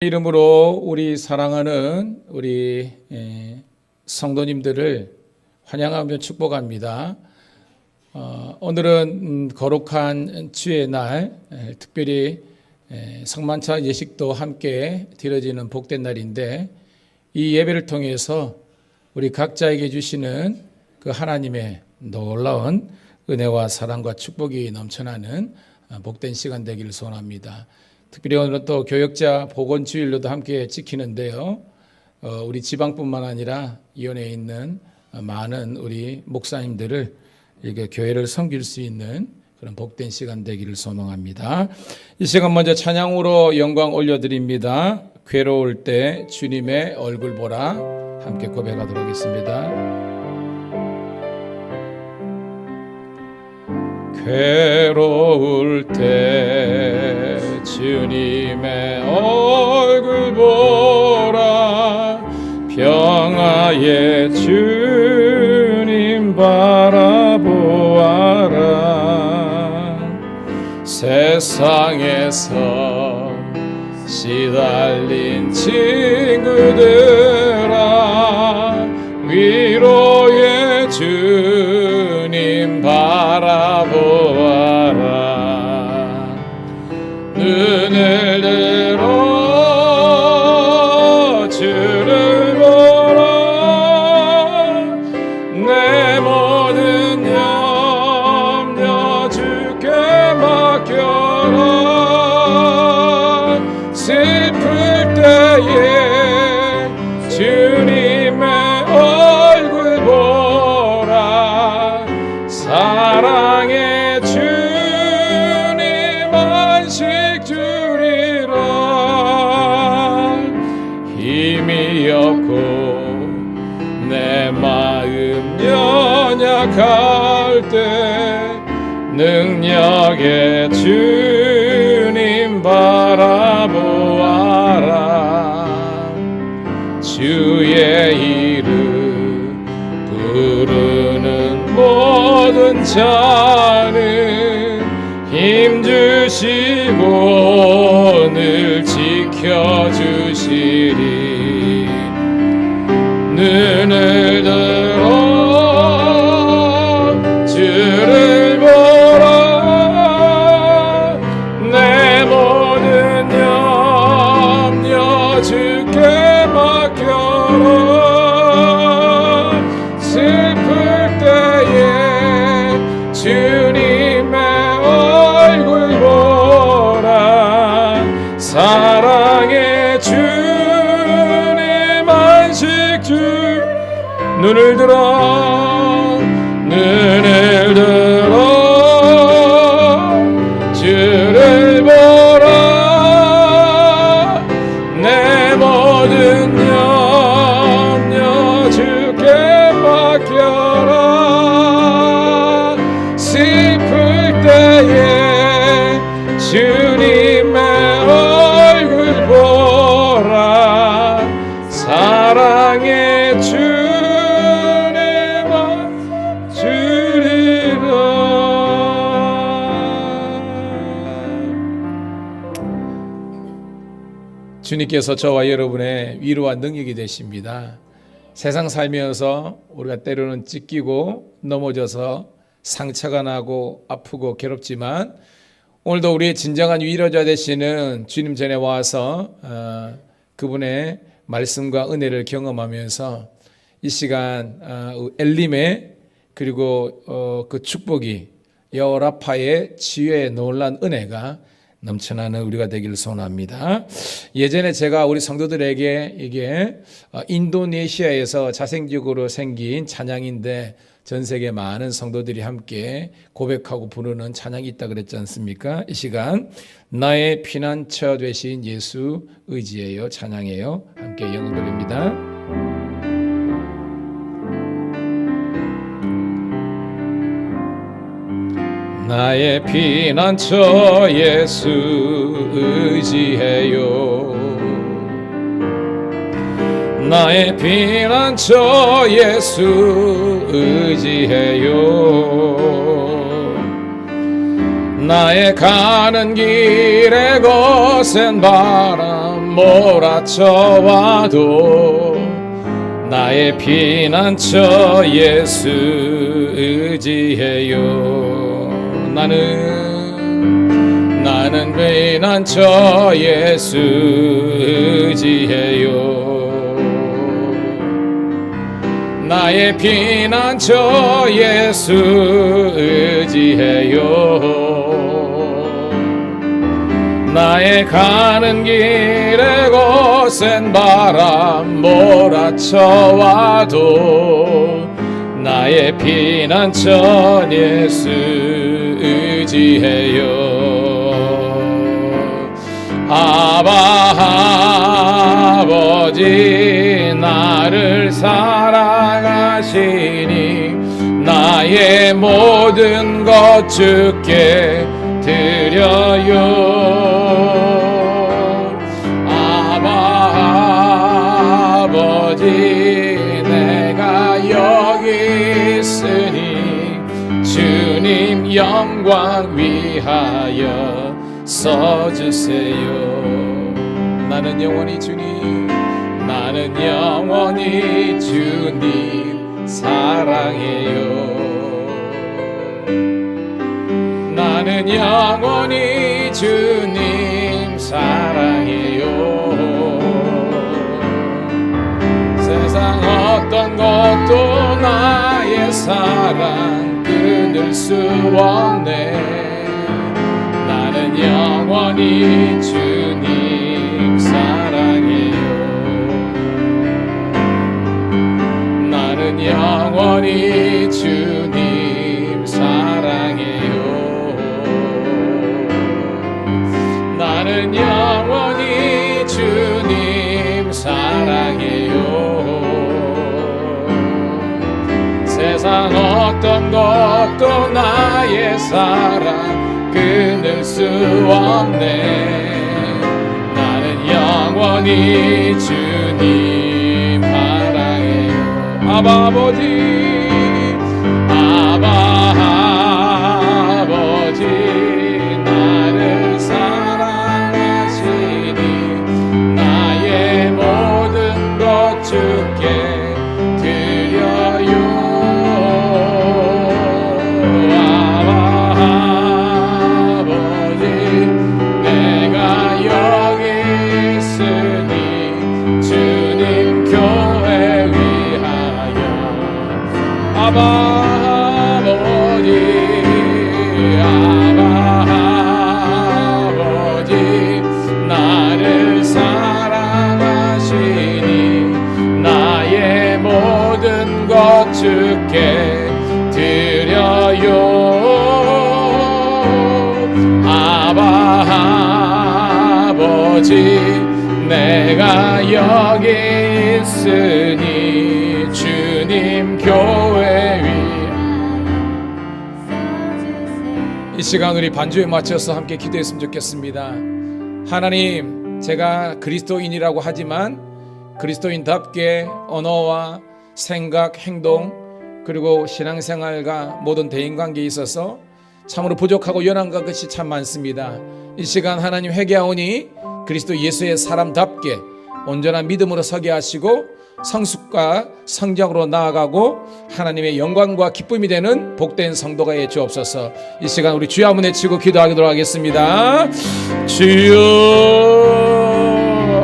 이름으로 우리 사랑하는 우리 성도님들을 환영하며 축복합니다. 오늘은 거룩한 주의 날, 특별히 성만찬 예식도 함께 드려지는 복된 날인데, 이 예배를 통해서 우리 각자에게 주시는 그 하나님의 놀라운 은혜와 사랑과 축복이 넘쳐나는 복된 시간 되기를 소원합니다. 특별히 오늘은 또 교역자 복원주일로도 함께 지키는데요. 우리 지방뿐만 아니라 이원에 있는 많은 우리 목사님들을 이렇게 교회를 섬길 수 있는 그런 복된 시간 되기를 소망합니다. 이 시간 먼저 찬양으로 영광 올려드립니다. 괴로울 때 주님의 얼굴 보라 함께 고백하도록 하겠습니다. 괴로울 때 주님의 얼굴 보라, 평화의 주님 바라보아라. 세상에서 시달린 친구들아, 위로의 주님 바라보아라. 눈을 들어 주를 보라, 내 모든 염려 주께 맡겨라. 슬플 때에 주님의 얼굴 보라, 사랑의 주님 안식 주리라. 힘이 없고 내 마음 연약할 때 능력의 주님 바라보아라. 주의 이름 부르는 모든 자는 힘주시고 늘 지켜주시리. 눈을 들어 주를 보라, 내 모든 염려 주께 맡겨라. 슬플 때에 주님의 얼굴 보라, 사랑의 주님 안식 주. 눈을 들어 주를 보라, 내 모든 염려 주께 맡겨라. 슬플 때에 주님의 얼굴 보라, 사랑의 주님 주리라. 주님께서 저와 여러분의 위로와 능력이 되십니다. 세상 살면서 우리가 때로는 찢기고 넘어져서 상처가 나고 아프고 괴롭지만, 오늘도 우리의 진정한 위로자 되시는 주님 전에 와서 그분의 말씀과 은혜를 경험하면서 이 시간 엘림의 그리고 그 축복이, 여호라파의 지혜의 놀란 은혜가 넘쳐나는 우리가 되기를 소원합니다. 예전에 제가 우리 성도들에게 이게 인도네시아에서 자생적으로 생긴 찬양인데, 전 세계 많은 성도들이 함께 고백하고 부르는 찬양이 있다 그랬지 않습니까? 이 시간 나의 피난처 되신 예수 의지해요 찬양해요. 함께 영광 돌립니다. 나의 피난처 예수 의지해요, 나의 피난처 예수 의지해요. 나의 가는 길에 거센 바람 몰아쳐와도 나의 피난처 예수 의지해요. 나는 피난처 예수 의지해요. 나의 피난처 예수 의지해요. 나의 가는 길에 거센 바람 몰아쳐와도 나의 피난처 예수 의지해요. 아버지 나를 사랑하시니 나의 모든 것 주께 드려요. 아버지 내가 여기 있으니 주님 영광 위하여 써주세요. 나는 영원히 주님 사랑해요. 나는 영원히 주님 사랑해요. 세상 어떤 것도 나의 사랑 끊을 수 없네. 나는 영원히 주님 사랑해요. 나는 영원히 주님 사랑해요. 나는 영원히 주님 사랑해요. 세상 어떤 것도 나의 사랑 끊을 수 없네. 나는 영원히 주님 사랑해요. 아버지 나를 사랑하시니 나의 모든 것 주께 드려요. 아버지 내가 여기 있으니 주님 교회 위하여 아버지 나를 사랑하시니 나의 모든 것 주께 드려요. 아버지 내가 여기 있으니 주님 교회 위. 이 시간 우리 반주에 맞춰서 함께 기도했으면 좋겠습니다. 하나님, 제가 그리스도인이라고 하지만 그리스도인답게 언어와 생각, 행동 그리고 신앙생활과 모든 대인관계에 있어서 참으로 부족하고 연한 것이 참 많습니다. 이 시간 하나님 회개하오니 그리스도 예수의 사람답게 온전한 믿음으로 서게 하시고 성숙과 성장으로 나아가고 하나님의 영광과 기쁨이 되는 복된 성도가 해 주옵소서. 이 시간 우리 주여 한번 외치고 기도하도록 하겠습니다. 주여.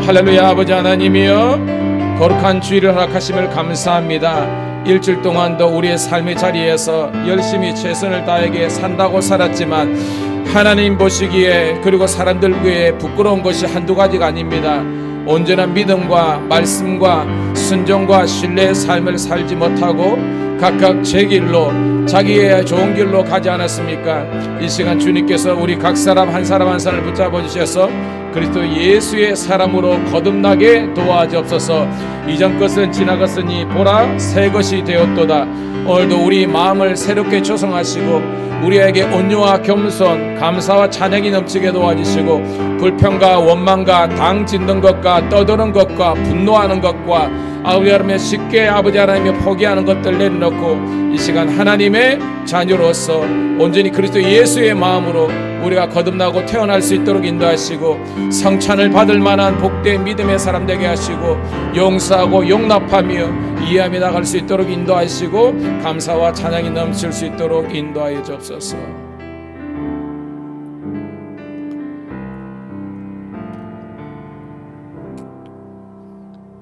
할렐루야. 아버지 하나님이여, 거룩한 주일을 허락하심을 감사합니다. 일주일 동안도 우리의 삶의 자리에서 열심히 최선을 다하게 산다고 살았지만 하나님 보시기에 그리고 사람들 위해 부끄러운 것이 한두 가지가 아닙니다. 온전한 믿음과 말씀과 순종과 신뢰의 삶을 살지 못하고 각각 제 길로 자기의 좋은 길로 가지 않았습니까? 이 시간 주님께서 우리 각 사람 한 사람 한 사람을 붙잡아 주셔서 그리스도 예수의 사람으로 거듭나게 도와주옵소서. 이전 것은 지나갔으니 보라 새 것이 되었도다. 오늘도 우리 마음을 새롭게 조성하시고 우리에게 온유와 겸손, 감사와 찬양이 넘치게 도와주시고 불평과 원망과 당 짓는 것과 떠드는 것과 분노하는 것과 아버지 하나님의 쉽게 아버지 하나님의 포기하는 것들 내려놓고 이 시간 하나님의 자녀로서 온전히 그리스도 예수의 마음으로 우리가 거듭나고 태어날 수 있도록 인도하시고 성찬을 받을 만한 복된 믿음의 사람 되게 하시고 용서하고 용납하며 이해하며 나갈 수 있도록 인도하시고 감사와 찬양이 넘칠 수 있도록 인도하여 주옵소서.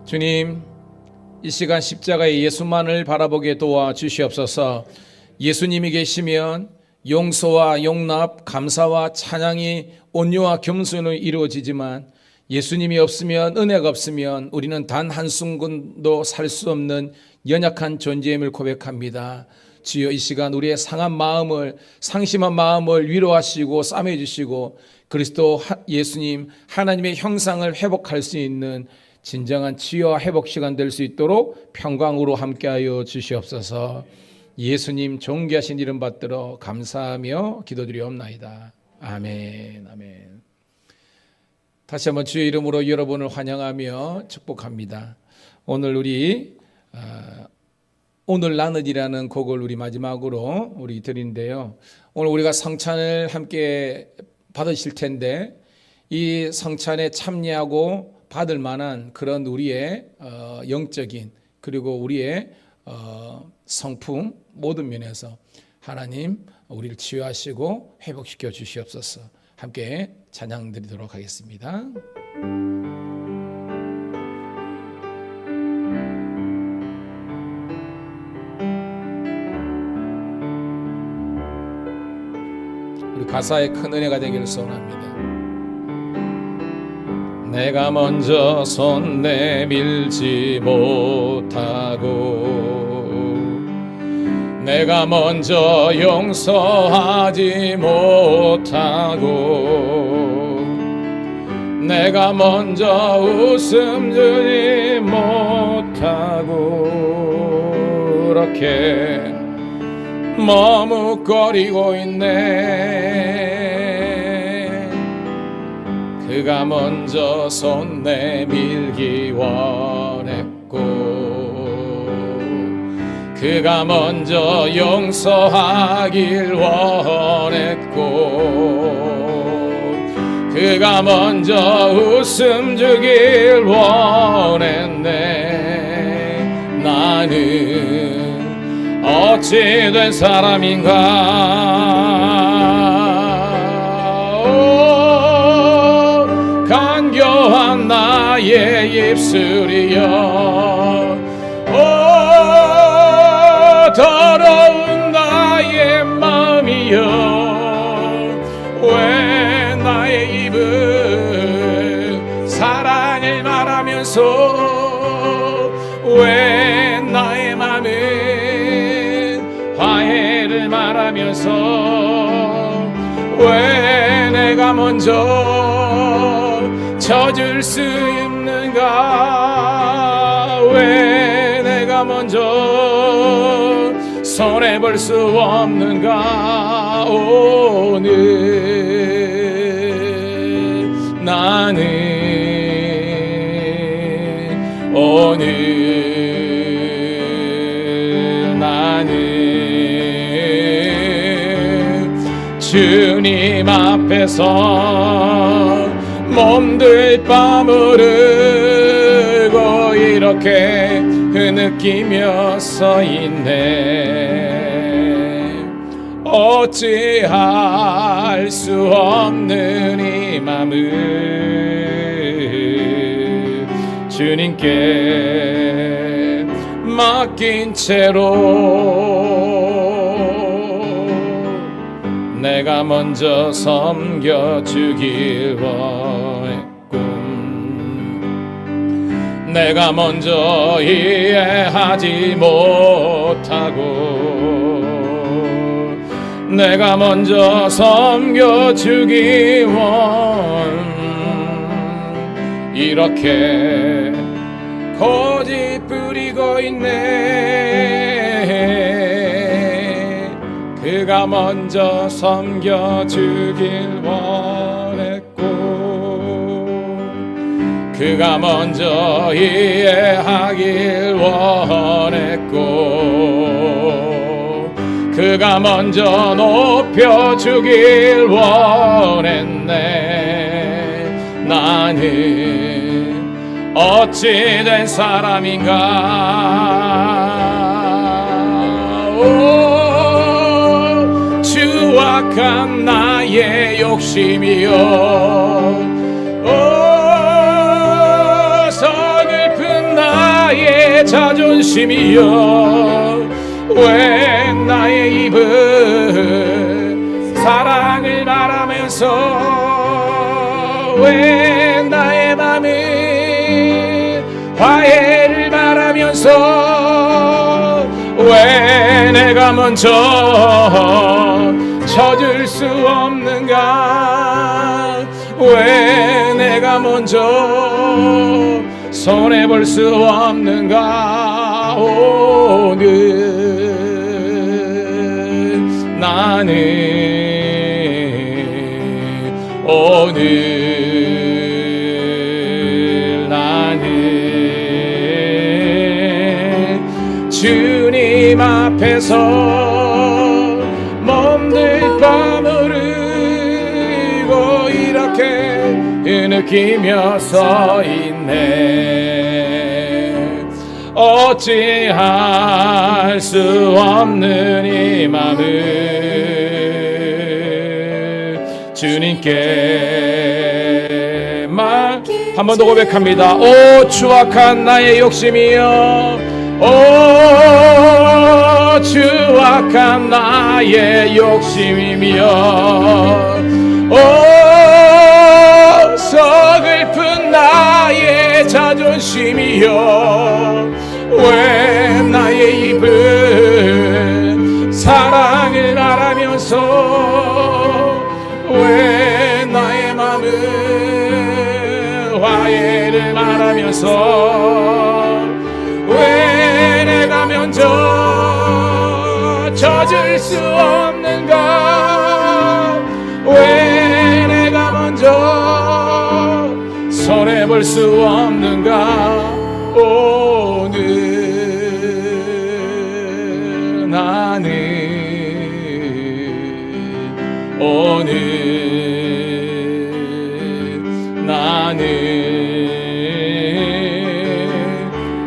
주님, 이 시간 십자가의 예수만을 바라보게 도와주시옵소서. 예수님이 계시면 용서와 용납, 감사와 찬양이 온유와 겸손으로 이루어지지만 예수님이 없으면, 은혜가 없으면 우리는 단 한순간도 살 수 없는 연약한 존재임을 고백합니다. 주여, 이 시간 우리의 상한 마음을, 상심한 마음을 위로하시고 싸매주시고 그리스도 예수님 하나님의 형상을 회복할 수 있는 진정한 치유와 회복 시간 될 수 있도록 평강으로 함께하여 주시옵소서. 예수님 존귀하신 이름 받들어 감사하며 기도드리옵나이다. 아멘. 아멘. 다시 한번 주의 이름으로 여러분을 환영하며 축복합니다. 오늘 우리 오늘 나누리라는 곡을 우리 마지막으로 우리 드리는데요. 오늘 우리가 성찬을 함께 받으실 텐데 이 성찬에 참여하고 받을 만한 그런 우리의 영적인 그리고 우리의 성품 모든 면에서 하나님 우리를 치유하시고 회복시켜 주시옵소서. 함께 찬양 드리도록 하겠습니다. 우리 가사에 큰 은혜가 되기를 소원합니다. 내가 먼저 손 내밀지 못하고 내가 먼저 용서하지 못하고 내가 먼저 웃음 주지 못하고 그렇게 머뭇거리고 있네. 그가 먼저 손 내밀기 원했고 그가 먼저 용서하길 원했고 그가 먼저 웃음 주길 원했네. 나는 어찌 된 사람인가. 간교한 나의 입술이여 더러운 나의 마음이여 왜 나의 입은 사랑을 말하면서 왜 나의 마음은 화해를 말하면서 왜 내가 먼저 져줄 수 있는가. 왜 내가 먼저 손해볼 수 없는가. 오늘 나는 주님 앞에서 몸둘 빠무르고 이렇게 흐느끼며 서 있네. 어찌할 수 없는 이 맘을 주님께 맡긴 채로 내가 먼저 섬겨주길 원했군. 내가 먼저 이해하지 못하고 내가 먼저 섬겨주길 이렇게 고집 부리고 있네. 그가 먼저 섬겨주길 원했고 그가 먼저 이해하길 원했고 그가 먼저 높여주길 원했네. 나는 어찌된 사람인가. 오, 추악한 나의 욕심이여, 오, 서글픈 나의 자존심이여, 왜 나의 입은 사랑을 말하면서, 왜 나의 맘은 화해를 말하면서, 왜 내가 먼저 져줄 수 없는가, 왜 내가 먼저 손해볼 수 없는가. 오늘 나는 주님 앞에서 몸들 버무리고 이렇게 느끼며 서 있네. 어찌할 수 없는 이 맘을 주님께만 한 번 더 고백합니다. 오, 추악한 나의 욕심이여, 오, 추악한 나의 욕심이며, 오, 서글픈 나의 자존심이여, 왜 나의 입은 사랑을 말하면서, 왜 나의 맘은 화해를 말하면서, 왜 내가 먼저 져줄 수 없는가, 왜 내가 먼저 손해볼 수 없는가. 오늘 나는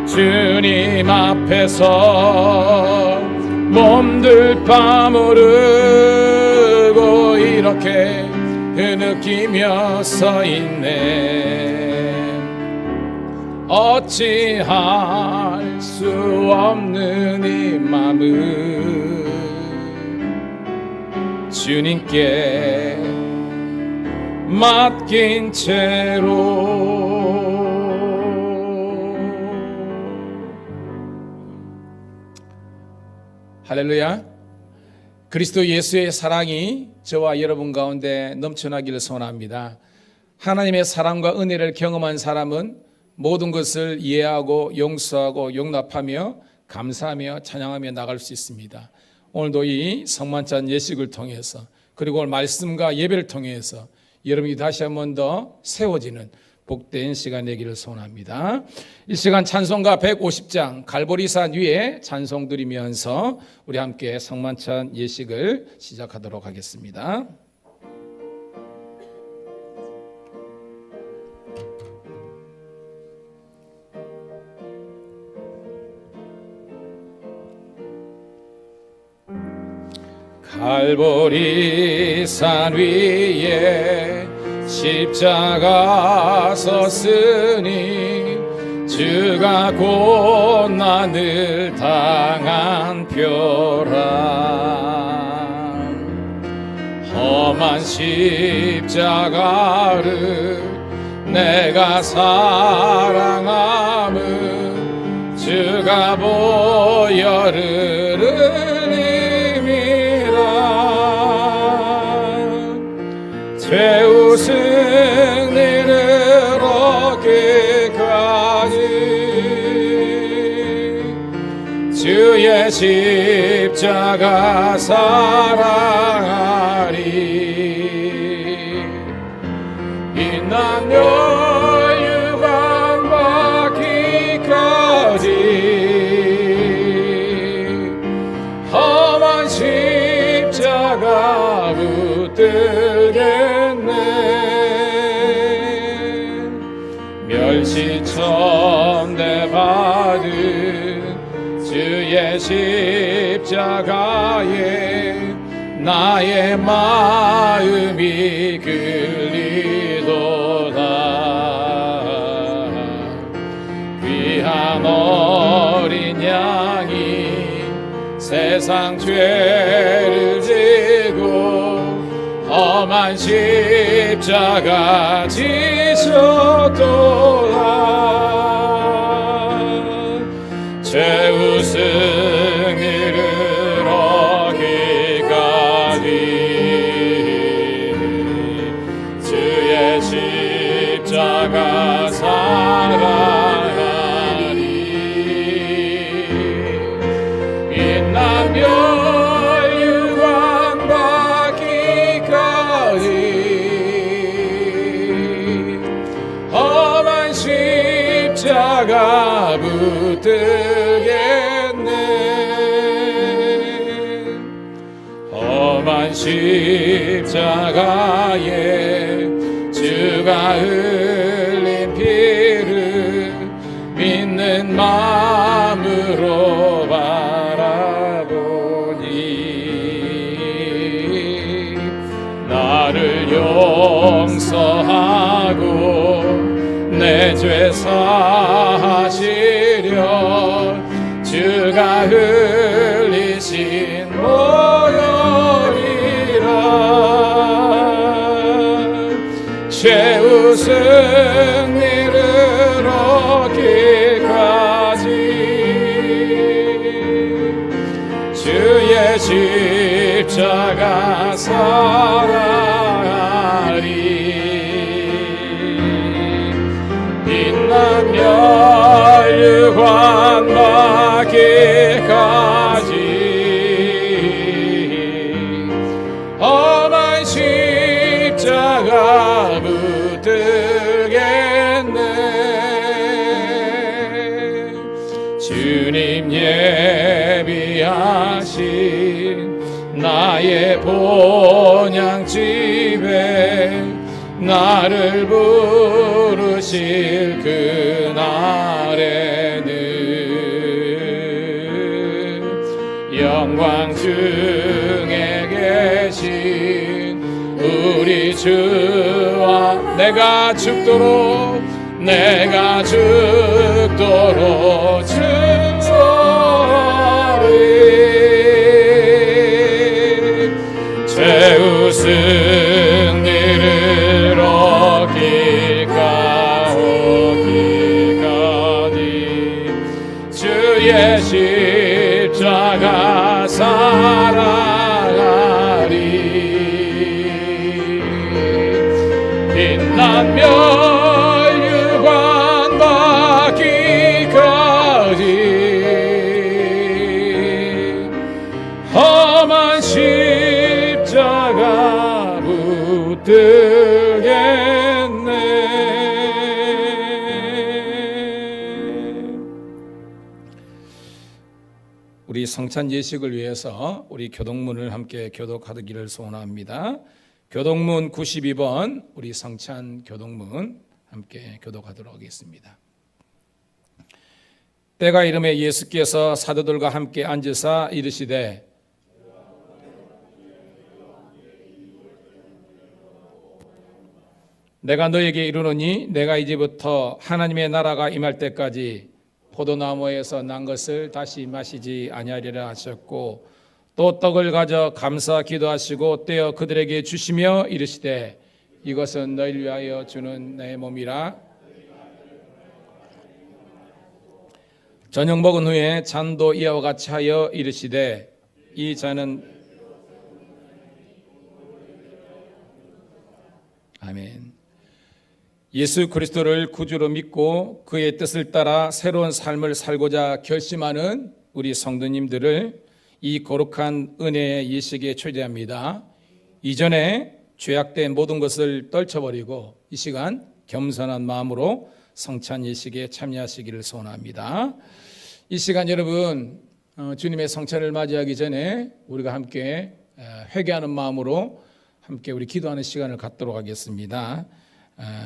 주님 앞에서 몸들 버무르고 이렇게 흐느끼며 서 있네. 어찌할 수 없는 이 맘을 주님께 맡긴 채로. 할렐루야. 그리스도 예수의 사랑이 저와 여러분 가운데 넘쳐나기를 소원합니다. 하나님의 사랑과 은혜를 경험한 사람은 모든 것을 이해하고 용서하고 용납하며 감사하며 찬양하며 나갈 수 있습니다. 오늘도 이 성만찬 예식을 통해서, 그리고 오늘 말씀과 예배를 통해서 여러분이 다시 한 번 더 세워지는 복된 시간 되기를 소원합니다. 이 시간 찬송가 150장 갈보리산 위에 찬송 드리면서 우리 함께 성만찬 예식을 시작하도록 하겠습니다. 갈보리산 위에 십자가 섰으니 주가 고난을 당한 표라. 험한 십자가를 내가 사랑함은 주가 보혈을 죄우 승리를 얻기까지 주의 십자가 사랑하리. 인난 멸류관 받기까지 험한 붙들겠네. 멸시천대 받은 주의 십자가에 나의 마음이 끌리도다. 귀한 어린 양이 세상 죄를 지고 험한 십자가 지셨도다. 최후 승리를 얻기까지 주의 십자가 사랑하리. 빛난 멸류관 받기까지 험한 십자가 붙들겠네. 험한 십자가에 주가 흘린 피를 믿는 마음으로 바라보니 나를 용서하고 내 죄 사하시려 주가 흘리신 모여리라. 최후 승리를 얻기까지 주의 십자가 사랑하리. 빛난 멸류관 받기까지 험한 십자가 붙들겠네. 주님 예비하신 나의 본향집에 나를 부르실 그날에는 영광 중에 계신 우리 주와 내가 죽도록 증거하리. 최후 승리를 얻기까지 주의 십자가 사랑하리. 빛난 멸류관 받기까지 험한 십자가 붙들겠네. 우리 성찬 예식을 위해서 우리 교독문을 함께 교독하기를 소원합니다. 교독문 92번 우리 성찬 교독문 함께 교독하도록 하겠습니다. 때가 이름에 예수께서 사도들과 함께 앉으사 이르시되 내가 너에게 이르노니 내가 이제부터 하나님의 나라가 임할 때까지 포도나무에서 난 것을 다시 마시지 아니하리라 하셨고 또 떡을 가져 감사 기도하시고 떼어 그들에게 주시며 이르시되 이것은 너희를 위하여 주는 내 몸이라. 저녁 먹은 후에 잔도 이와 같이 하여 이르시되 이 잔은 아멘. 예수 그리스도를 구주로 믿고 그의 뜻을 따라 새로운 삶을 살고자 결심하는 우리 성도님들을 이 거룩한 은혜의 예식에 초대합니다. 이전에 죄악된 모든 것을 떨쳐버리고 이 시간 겸손한 마음으로 성찬 예식에 참여하시기를 소원합니다. 이 시간 여러분 주님의 성찬을 맞이하기 전에 우리가 함께 회개하는 마음으로 함께 우리 기도하는 시간을 갖도록 하겠습니다.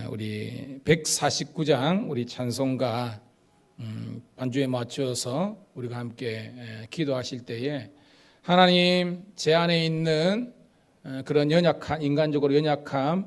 우리 149장 우리 찬송가 반주에 맞추어서 우리가 함께 기도하실 때에 하나님, 제 안에 있는 그런 연약한, 인간적으로 연약함,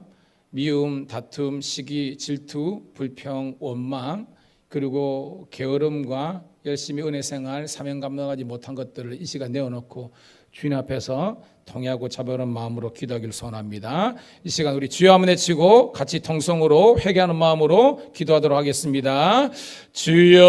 미움, 다툼, 시기, 질투, 불평, 원망, 그리고 게으름과 열심히 은혜 생활, 사명 감당하지 못한 것들을 이 시간 내어놓고 주님 앞에서 통회하고 자비하는 마음으로 기도하기를 소원합니다. 이 시간 우리 주여 한번 외치고 같이 통성으로 회개하는 마음으로 기도하도록 하겠습니다. 주여,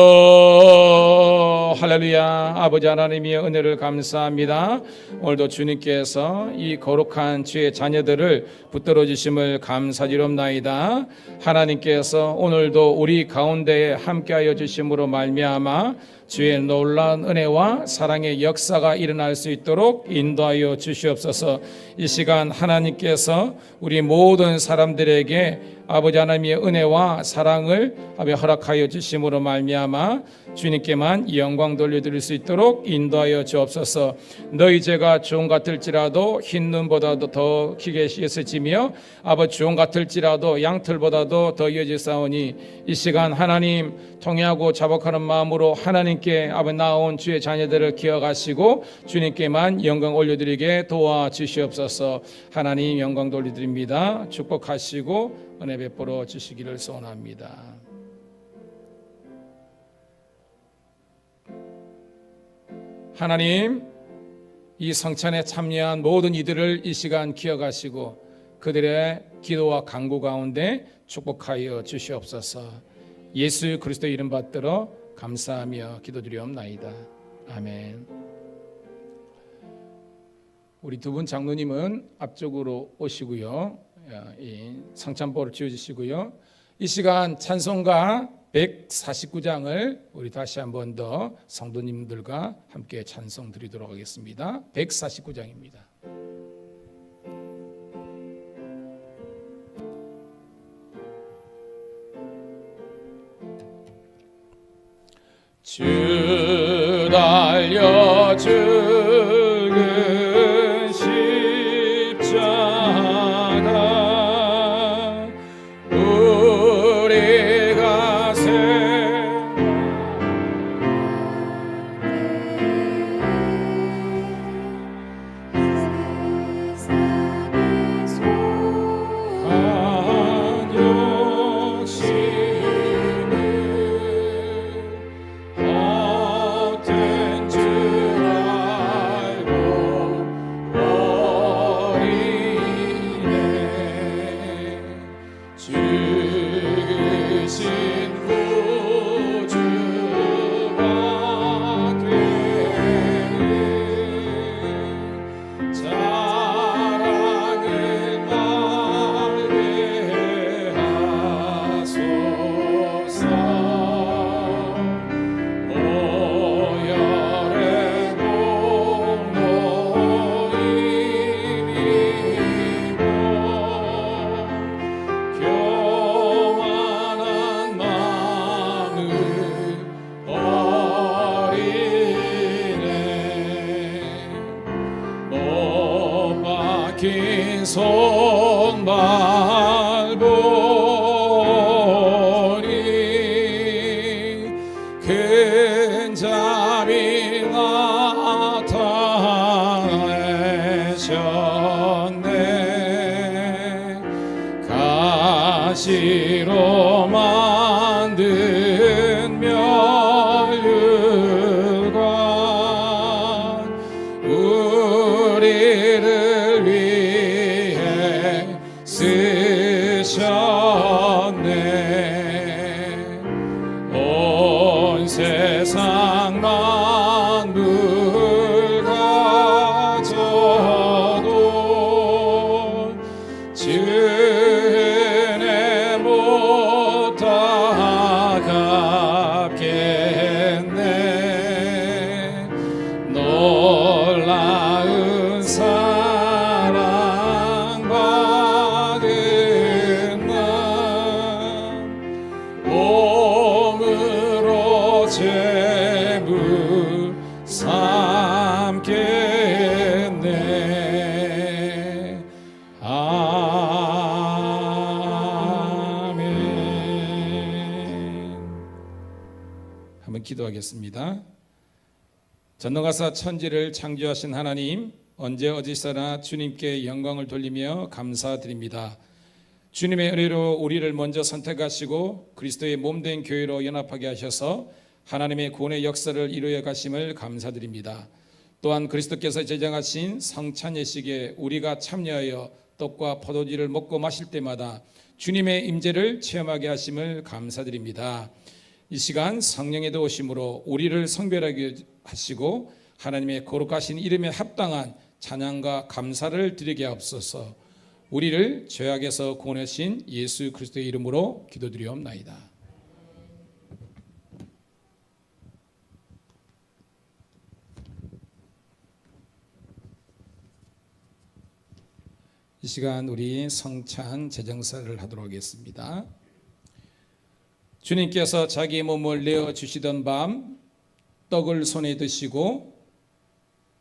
할렐루야. 아버지 하나님의 은혜를 감사합니다. 오늘도 주님께서 이 거룩한 주의 자녀들을 붙들어 주심을 감사드리옵나이다. 하나님께서 오늘도 우리 가운데에 함께하여 주심으로 말미암아 주의 놀라운 은혜와 사랑의 역사가 일어날 수 있도록 인도하여 주시옵소서. 이 시간 하나님께서 우리 모든 사람들에게 아버지 하나님의 은혜와 사랑을 허락하여 주심으로 말미암아 주님께만 영광 돌려드릴 수 있도록 인도하여 주옵소서. 너희 죄가 주홍 같을지라도 흰 눈보다도 더 희게 씻어지며 아버지 주홍 같을지라도 양털보다도 더 이어지사오니 이 시간 하나님 통회하고 자복하는 마음으로 하나님께 아버지 나온 주의 자녀들을 기억하시고 주님께만 영광 올려드리게 도와주시옵소서. 하나님 영광 돌려드립니다. 축복하시고 은혜 베풀어 주시기를 소원합니다. 하나님, 이 성찬에 참여한 모든 이들을 이 시간 기억하시고 그들의 기도와 간구 가운데 축복하여 주시옵소서. 예수 그리스도 이름 받들어 감사하며 기도드리옵나이다. 아멘. 우리 두 분 장로님은 앞쪽으로 오시고요. 이 성찬볼을 지어주시고요. 이 시간 찬송가 149장을 우리 다시 한 번 더 성도님들과 함께 찬송 드리도록 하겠습니다. 149장입니다. 주 달려 죽은 십자가 우리가 긴 손발보니 큰 자비 나타내셨네. 가시로 만든 면류관 우리를 위해 쓰셨네. 온 세상 만물 가져도 주은혜 못 아깝겠네. 놀라운 사랑 받은 나 몸으로 제물 삼겠네. 한번 기도하겠습니다. 전능하사 천지를 창조하신 하나님, 언제 어디서나 주님께 영광을 돌리며 감사드립니다. 주님의 은혜로 우리를 먼저 선택하시고 그리스도의 몸된 교회로 연합하게 하셔서 하나님의 구원의 역사를 이루어 가심을 감사드립니다. 또한 그리스도께서 제정하신 성찬 예식에 우리가 참여하여 떡과 포도주를 먹고 마실 때마다 주님의 임재를 체험하게 하심을 감사드립니다. 이 시간 성령의 도우심으로 우리를 성별하게 하시고 하나님의 거룩하신 이름에 합당한 찬양과 감사를 드리게 하옵소서. 우리를 죄악에서 구원하신 예수 그리스도의 이름으로 기도드리옵나이다. 이 시간 우리 성찬 제정사를 하도록 하겠습니다. 주님께서 자기 몸을 내어주시던 밤 떡을 손에 드시고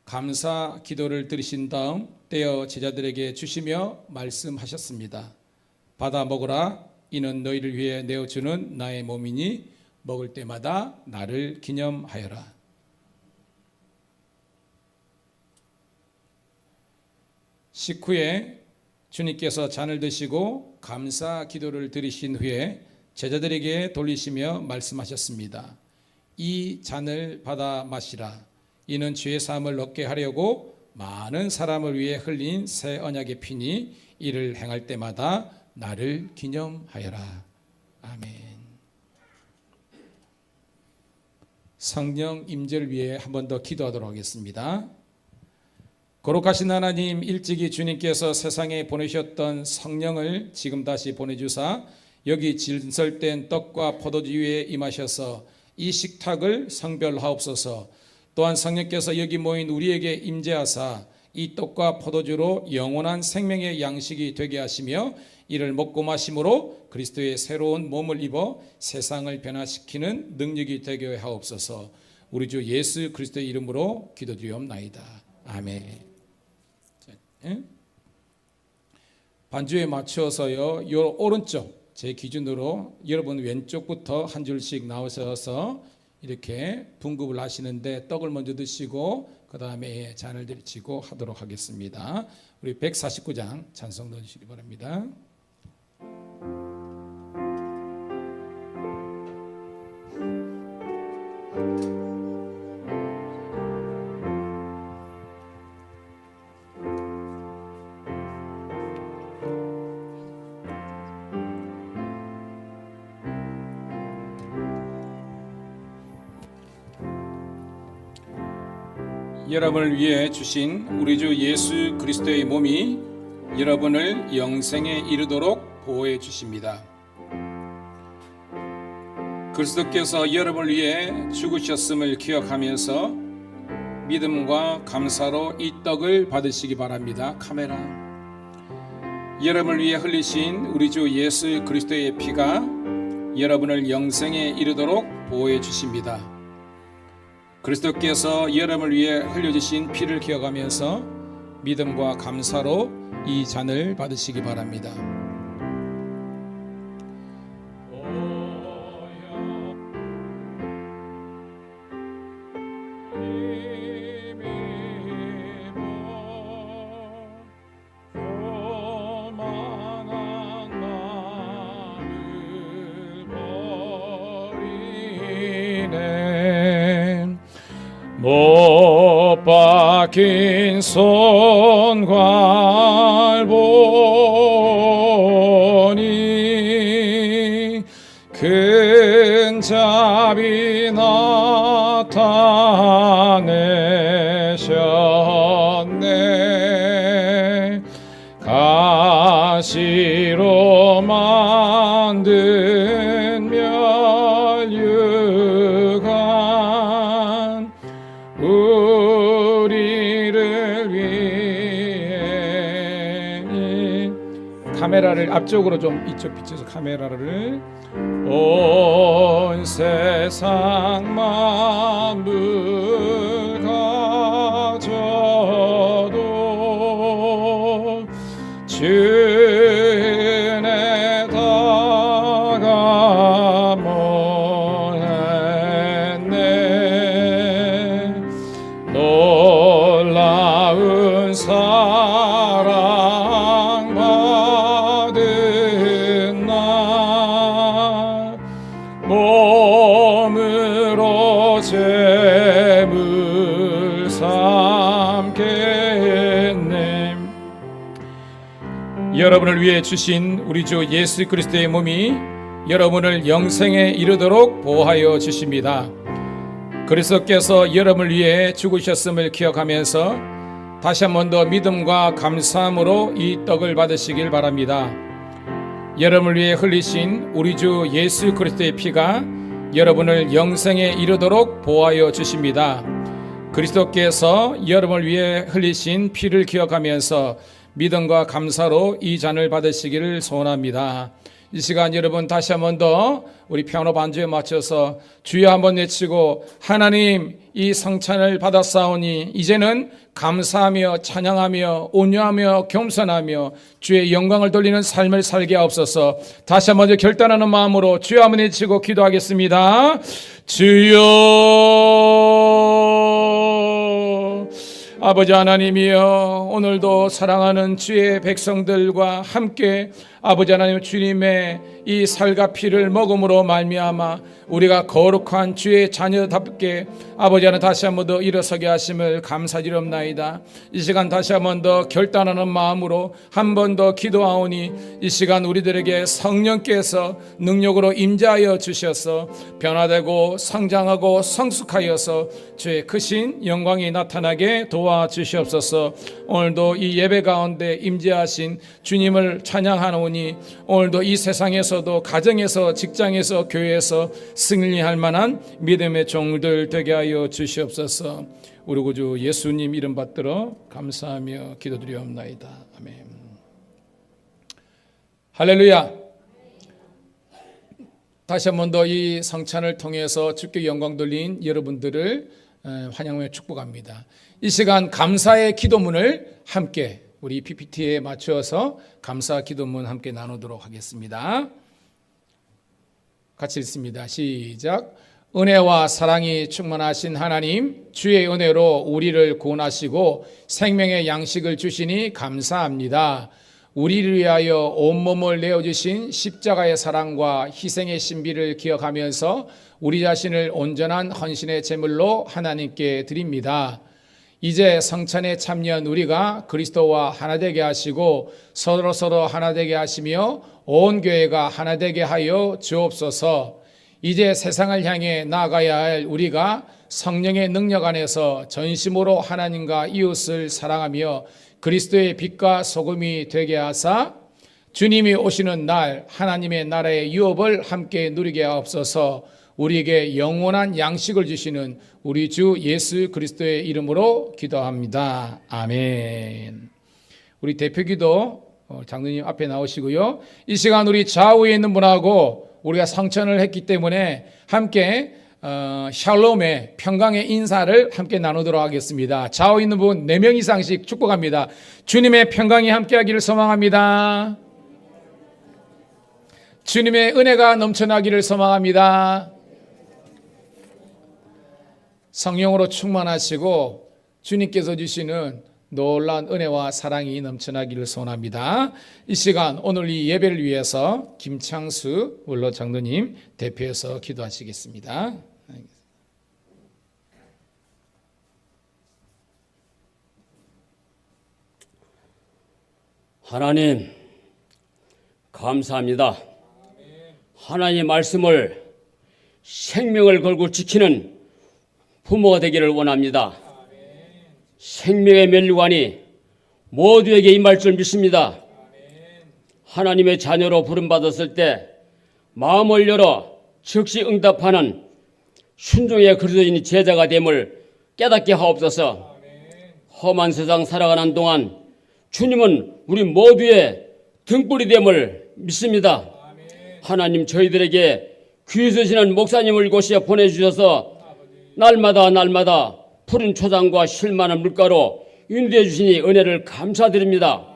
감사 기도를 드리신 다음 떼어 제자들에게 주시며 말씀하셨습니다. 받아 먹으라. 이는 너희를 위해 내어주는 나의 몸이니 먹을 때마다 나를 기념하여라. 식후에 주님께서 잔을 드시고 감사 기도를 드리신 후에 제자들에게 돌리시며 말씀하셨습니다. 이 잔을 받아 마시라. 이는 죄 사함을 얻게 하려고 많은 사람을 위해 흘린 새 언약의 피니 이를 행할 때마다 나를 기념하여라. 아멘. 성령 임재를 위해 한 번 더 기도하도록 하겠습니다. 거룩하신 하나님, 일찍이 주님께서 세상에 보내셨던 성령을 지금 다시 보내주사 여기 진설된 떡과 포도주 위에 임하셔서 이 식탁을 성별하옵소서. 또한 성령께서 여기 모인 우리에게 임재하사 이 떡과 포도주로 영원한 생명의 양식이 되게 하시며 이를 먹고 마심으로 그리스도의 새로운 몸을 입어 세상을 변화시키는 능력이 되게 하옵소서. 우리 주 예수 그리스도의 이름으로 기도드리옵나이다. 아멘. 반주에 맞추어서요, 요 오른쪽 제 기준으로 여러분 왼쪽부터 한 줄씩 나오셔서 이렇게 분급을 하시는데 떡을 먼저 드시고 그 다음에 잔을 드리시고 하도록 하겠습니다. 우리 149장 찬송 넣으시기 바랍니다. 여러분을 위해 주신 우리 주 예수 그리스도의 몸이 여러분을 영생에 이르도록 보호해 주십니다. 그리스도께서 여러분을 위해 죽으셨음을 기억하면서 믿음과 감사로 이 떡을 받으시기 바랍니다. 카메라. 여러분을 위해 흘리신 우리 주 예수 그리스도의 피가 여러분을 영생에 이르도록 보호해 주십니다. 그리스도께서 여러분을 위해 흘려주신 피를 기억하면서 믿음과 감사로 이 잔을 받으시기 바랍니다. 못 박힌 손갈 보니 큰 자비 나타내셨네. 가시로 만든 멸류관 우리를 위해. 카메라를 앞쪽으로 좀 이쪽 비춰서 카메라를. 온 세상 만물 가져도 주은혜 다가 못했네. 여러분을 위해 주신 우리 주 예수 그리스도의 몸이 여러분을 영생에 이르도록 보호하여 주십니다. 그리스도께서 여러분을 위해 죽으셨음을 기억하면서 다시 한 번 더 믿음과 감사함으로 이 떡을 받으시길 바랍니다. 여러분을 위해 흘리신 우리 주 예수 그리스도의 피가 여러분을 영생에 이르도록 보호하여 주십니다. 그리스도께서 여러분을 위해 흘리신 피를 기억하면서 믿음과 감사로 이 잔을 받으시기를 소원합니다. 이 시간 여러분 다시 한 번 더 우리 피아노 반주에 맞춰서 주여 한번 외치고, 하나님 이 성찬을 받았사오니 이제는 감사하며 찬양하며 온유하며 겸손하며 주의 영광을 돌리는 삶을 살게 하옵소서. 다시 한번 더 결단하는 마음으로 주여 한번 외치고 기도하겠습니다. 주여, 아버지 하나님이여, 오늘도 사랑하는 주의 백성들과 함께 아버지 하나님 주님의 이 살과 피를 먹음으로 말미암아 우리가 거룩한 주의 자녀답게 아버지 하나님 다시 한 번 더 일어서게 하심을 감사드리옵나이다. 이 시간 다시 한 번 더 결단하는 마음으로 한 번 더 기도하오니 이 시간 우리들에게 성령께서 능력으로 임재하여 주셔서 변화되고 성장하고 성숙하여서 주의 크신 영광이 나타나게 도와주시옵소서. 오늘도 이 예배 가운데 임재하신 주님을 찬양하노니 오늘도 이 세상에서도 가정에서 직장에서 교회에서 승리할 만한 믿음의 종들 되게 하여 주시옵소서. 우리 구주 예수님 이름 받들어 감사하며 기도드리옵나이다. 아멘. 할렐루야. 다시 한 번 더 이 성찬을 통해서 주께 영광 돌린 여러분들을 환영하며 축복합니다. 이 시간 감사의 기도문을 함께 우리 PPT에 맞춰서 감사 기도문 함께 나누도록 하겠습니다. 같이 읽습니다. 시작. 은혜와 사랑이 충만하신 하나님, 주의 은혜로 우리를 구원하시고 생명의 양식을 주시니 감사합니다. 우리를 위하여 온몸을 내어주신 십자가의 사랑과 희생의 신비를 기억하면서 우리 자신을 온전한 헌신의 제물로 하나님께 드립니다. 이제 성찬에 참여한 우리가 그리스도와 하나 되게 하시고 서로 하나 되게 하시며 온 교회가 하나 되게 하여 주옵소서. 이제 세상을 향해 나아가야 할 우리가 성령의 능력 안에서 전심으로 하나님과 이웃을 사랑하며 그리스도의 빛과 소금이 되게 하사 주님이 오시는 날 하나님의 나라의 유업을 함께 누리게 하옵소서. 우리에게 영원한 양식을 주시는 우리 주 예수 그리스도의 이름으로 기도합니다. 아멘. 우리 대표기도 장로님 앞에 나오시고요. 이 시간 우리 좌우에 있는 분하고 우리가 성찬을 했기 때문에 함께 샬롬의 평강의 인사를 함께 나누도록 하겠습니다. 좌우에 있는 분 4명 이상씩 축복합니다. 주님의 평강이 함께하기를 소망합니다. 주님의 은혜가 넘쳐나기를 소망합니다. 성령으로 충만하시고 주님께서 주시는 놀라운 은혜와 사랑이 넘쳐나기를 소원합니다. 이 시간 오늘 이 예배를 위해서 김창수 원로 장로님 대표해서 기도하시겠습니다. 하나님 감사합니다. 하나님의 말씀을 생명을 걸고 지키는 부모가 되기를 원합니다. 생명의 면류관이 모두에게 임할 줄 믿습니다. 하나님의 자녀로 부름받았을 때 마음을 열어 즉시 응답하는 순종의 그리스도인 제자가 됨을 깨닫게 하옵소서. 험한 세상 살아가는 동안 주님은 우리 모두의 등불이 됨을 믿습니다. 하나님 저희들에게 귀 쓰시는 목사님을 곳에 보내주셔서 날마다 푸른 초장과 실만한 물가로 인도해 주시니 은혜를 감사드립니다.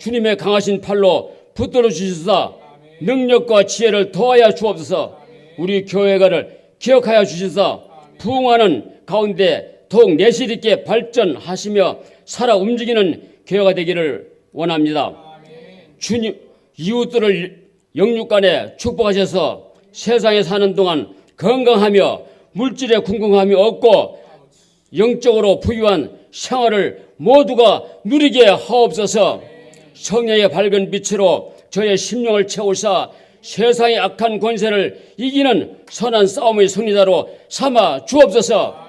주님의 강하신 팔로 붙들어 주셔서 능력과 지혜를 더하여 주옵소서. 우리 교회가를 기억하여 주셔서 부흥하는 가운데 더욱 내실 있게 발전하시며 살아 움직이는 교회가 되기를 원합니다. 주님 이웃들을 영육간에 축복하셔서 세상에 사는 동안 건강하며 물질에 궁금함이 없고 영적으로 부유한 생활을 모두가 누리게 하옵소서. 성령의 밝은 빛으로 저의 심령을 채우사 세상의 악한 권세를 이기는 선한 싸움의 승리자로 삼아 주옵소서.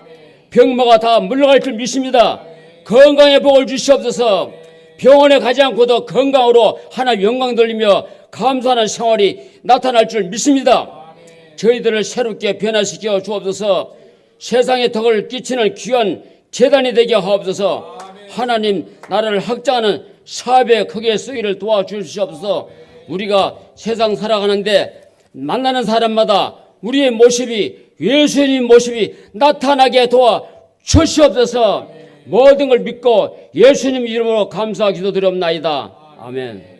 병마가 다 물러갈 줄 믿습니다. 건강의 복을 주시옵소서. 병원에 가지 않고도 건강으로 하나님 영광 돌리며 감사하는 생활이 나타날 줄 믿습니다. 저희들을 새롭게 변화시켜 주옵소서. 세상에 덕을 끼치는 귀한 재단이 되게 하옵소서. 하나님 나라를 확장하는 사업에 크게 쓰기를 도와주시옵소서. 우리가 세상 살아가는데 만나는 사람마다 우리의 모습이 예수님 모습이 나타나게 도와주시옵소서. 모든 걸 믿고 예수님 이름으로 감사 기도드리옵나이다. 아멘.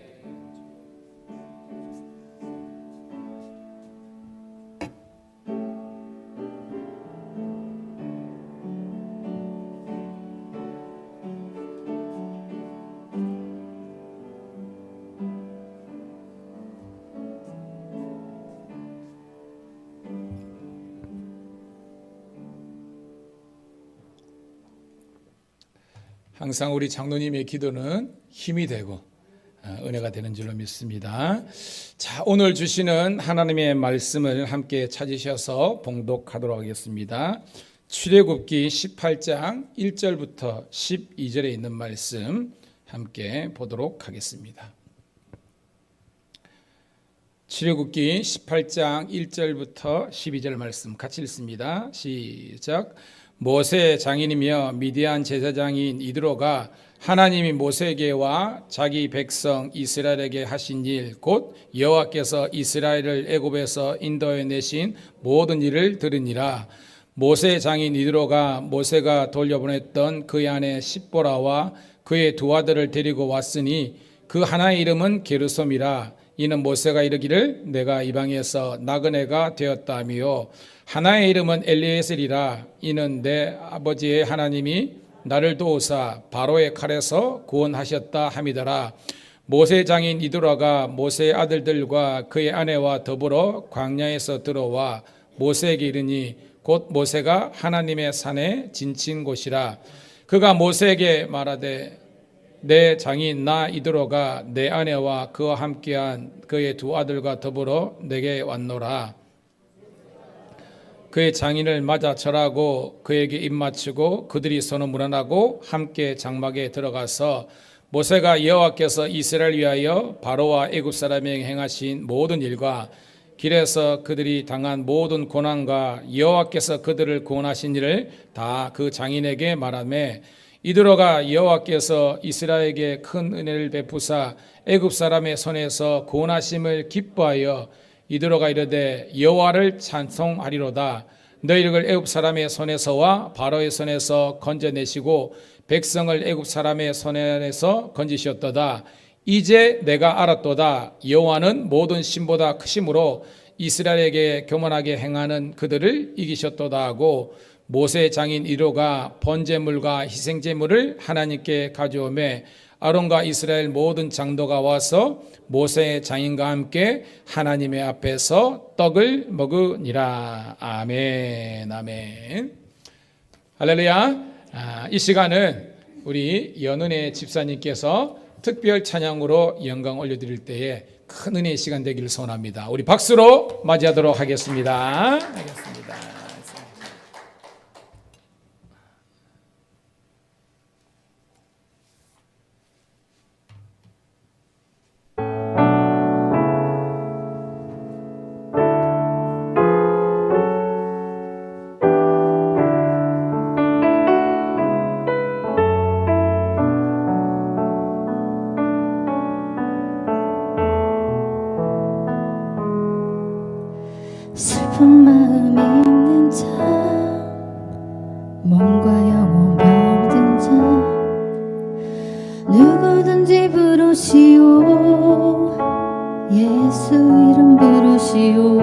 항상 우리 장로님의 기도는 힘이 되고 은혜가 되는 줄로 믿습니다. 자, 오늘 주시는 하나님의 말씀을 함께 찾으셔서 봉독하도록 하겠습니다. 출애굽기 18장 1절부터 12절에 있는 말씀 함께 보도록 하겠습니다. 출애굽기 18장 1절부터 12절 말씀 같이 읽습니다. 시작. 모세 장인이며 미디안 제사장인 이드로가 하나님이 모세에게와 자기 백성 이스라엘에게 하신 일 곧 여호와께서 이스라엘을 애굽에서 인도해 내신 모든 일을 들으니라. 모세 장인 이드로가 모세가 돌려보냈던 그의 아내 십보라와 그의 두 아들을 데리고 왔으니 그 하나의 이름은 게르솜이라. 이는 모세가 이르기를 내가 이방에서 나그네가 되었다며 하나의 이름은 엘리에셀이라. 이는 내 아버지의 하나님이 나를 도우사 바로의 칼에서 구원하셨다 함이더라. 모세 장인 이드로가 모세의 아들들과 그의 아내와 더불어 광야에서 들어와 모세에게 이르니 곧 모세가 하나님의 산에 진친 곳이라. 그가 모세에게 말하되 내 장인 나 이드로가 내 아내와 그와 함께한 그의 두 아들과 더불어 내게 왔노라. 그의 장인을 맞아 절하고 그에게 입맞추고 그들이 손을 문안하고 함께 장막에 들어가서 모세가 여호와께서 이스라엘 위하여 바로와 애굽 사람에게 행하신 모든 일과 길에서 그들이 당한 모든 고난과 여호와께서 그들을 구원하신 일을 다 그 장인에게 말하매 이드로가 여호와께서 이스라엘에게 큰 은혜를 베푸사 애굽 사람의 손에서 구원하심을 기뻐하여 이드로가 이르되 여호와를 찬송하리로다. 너희를 애굽 사람의 손에서와 바로의 손에서 건져내시고 백성을 애굽 사람의 손에서 건지셨도다. 이제 내가 알았도다. 여호와는 모든 신보다 크심으로 이스라엘에게 교만하게 행하는 그들을 이기셨도다 하고 모세 장인 이드로가 번제물과 희생제물을 하나님께 가져오매 아론과 이스라엘 모든 장로가 와서 모세 장인과 함께 하나님의 앞에서 떡을 먹으니라. 아멘. 아멘. 할렐루야. 이 시간은 우리 연은혜 집사님께서 특별 찬양으로 영광 올려드릴 때에 큰 은혜의 시간 되기를 소원합니다. 우리 박수로 맞이하도록 하겠습니다. 슬픈 마음이 있는 자 몸과 영혼 병든 자 누구든지 부르시오 예수 이름 부르시오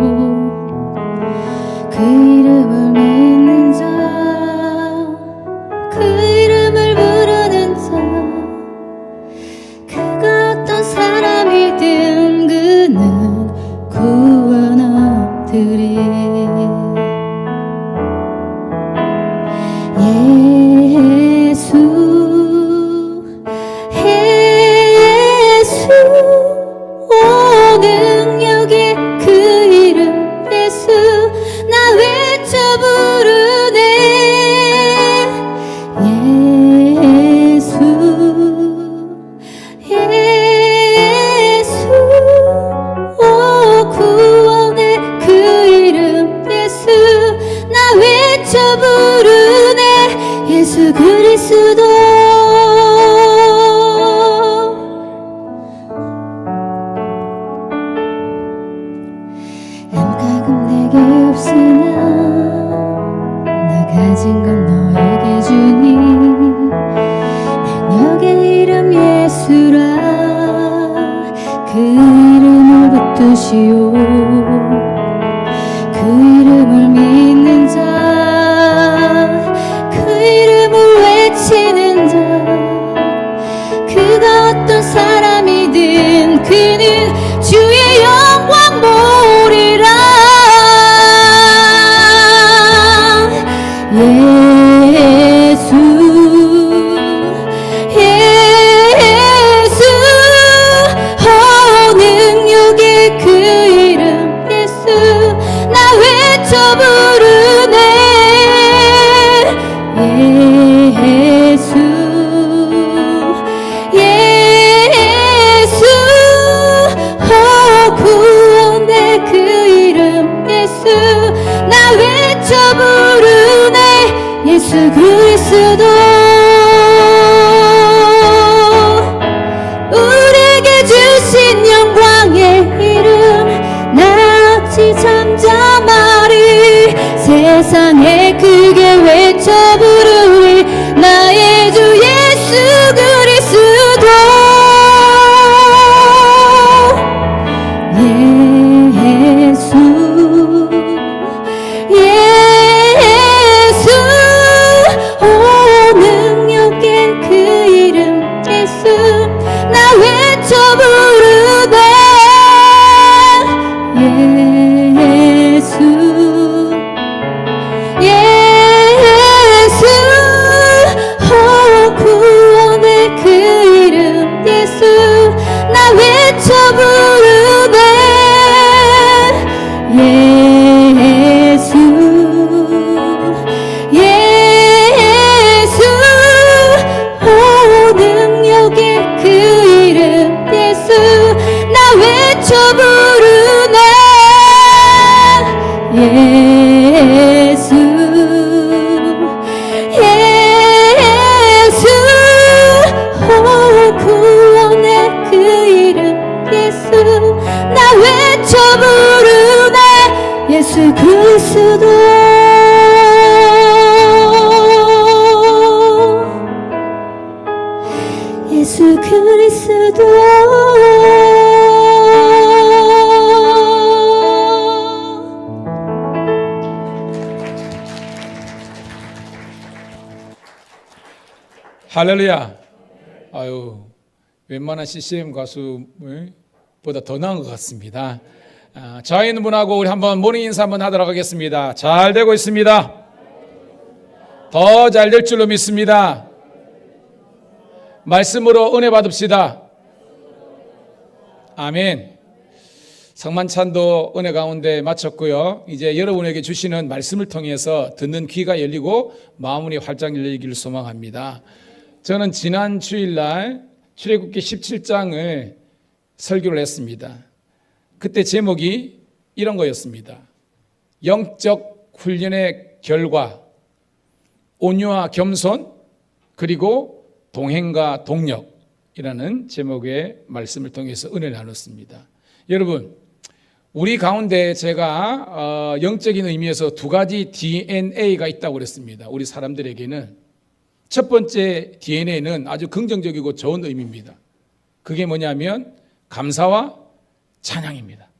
그 이름을 믿는 자 그 이름을 부르는 자 그가 어떤 사람이든 그는 구원 드리 예수 예수 외쳐 부르네 예수 그리스도 감각은 내게 없으나 나 가진 건 너에게 주니 능력의 이름 예수라 그 이름을 붙드시오 그 이름을 믿는 자 그 이름을 외치는 자 그가 어떤 사람이든 그는 주의 영광 보리라 예수 예수 능력의 그 이름 예수 나 외쳐 부르네 예수 예수 구원의 그 이름 예수 나 외쳐 부르네 예수 그리스도 우리에게 주신 영광의 이름 나 어찌 잠잠하리 세상에 크게 외쳐 부르리 나의 주 예수 그리스도 예수 예수 능력의 그 이름 예수 나 외쳐 부르네 예수 예수 구원의 그 이름 예수 나 외쳐 부르네 예수 예수 능력의 그 이름 예수 나 외쳐 부르네 예수 예수 구원의 그 이름 예수 나 외쳐 부르네 예수 그리스도 예수 그리스도 할렐루야. 아유, 웬만한 CCM 가수보다 더 나은 것 같습니다. 자 있는 분하고 우리 한번 모닝 인사 한번 하도록 하겠습니다. 잘 되고 있습니다. 더 잘 될 줄로 믿습니다. 말씀으로 은혜 받읍시다. 아멘. 성만찬도 은혜 가운데 마쳤고요. 이제 여러분에게 주시는 말씀을 통해서 듣는 귀가 열리고 마음이 활짝 열리기를 소망합니다. 저는 지난 주일날 출애굽기 17장을 설교를 했습니다. 그때 제목이 이런 거였습니다. 영적 훈련의 결과, 온유와 겸손, 그리고 동행과 동력이라는 제목의 말씀을 통해서 은혜를 나눴습니다. 여러분, 우리 가운데 제가 영적인 의미에서 두 가지 DNA가 있다고 그랬습니다. 우리 사람들에게는 첫 번째 DNA는 아주 긍정적이고 좋은 의미입니다. 그게 뭐냐면 감사와 찬양입니다.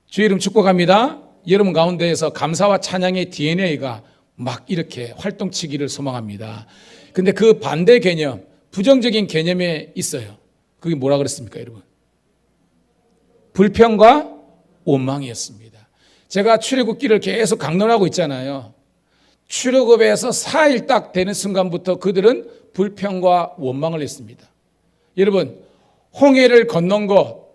주의 이름 축복합니다. 여러분 가운데에서 감사와 찬양의 DNA가 막 이렇게 활동치기를 소망합니다. 근데 그 반대 개념, 부정적인 개념에 있어요. 그게 뭐라 그랬습니까, 여러분? 불평과 원망이었습니다. 제가 출애굽기를 계속 강론하고 있잖아요. 출애굽에서 4일 딱 되는 순간부터 그들은 불평과 원망을 했습니다. 여러분, 홍해를 건넌 것,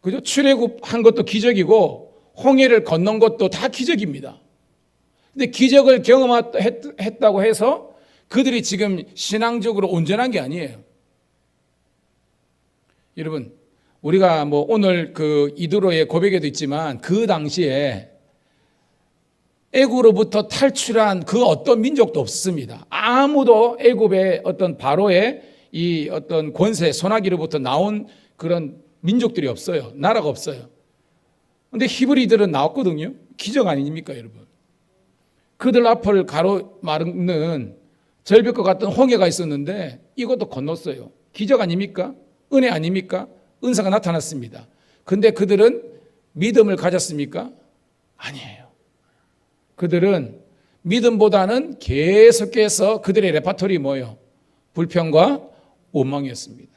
그죠? 출애굽한 것도 기적이고 홍해를 건넌 것도 다 기적입니다. 근데 기적을 경험했다고 해서 그들이 지금 신앙적으로 온전한 게 아니에요. 여러분, 우리가 뭐 오늘 그 이드로의 고백에도 있지만 그 당시에 애굽으로부터 탈출한 그 어떤 민족도 없습니다. 아무도 애굽의 어떤 바로의 이 어떤 권세 소나기로부터 나온 그런 민족들이 없어요. 나라가 없어요. 근데 히브리들은 나왔거든요. 기적 아닙니까, 여러분? 그들 앞을 가로막는 절벽과 같은 홍해가 있었는데 이것도 건넜어요. 기적 아닙니까? 은혜 아닙니까? 은사가 나타났습니다. 근데 그들은 믿음을 가졌습니까? 아니에요. 그들은 믿음보다는 계속해서 그들의 레파토리 뭐예요? 불평과 원망이었습니다.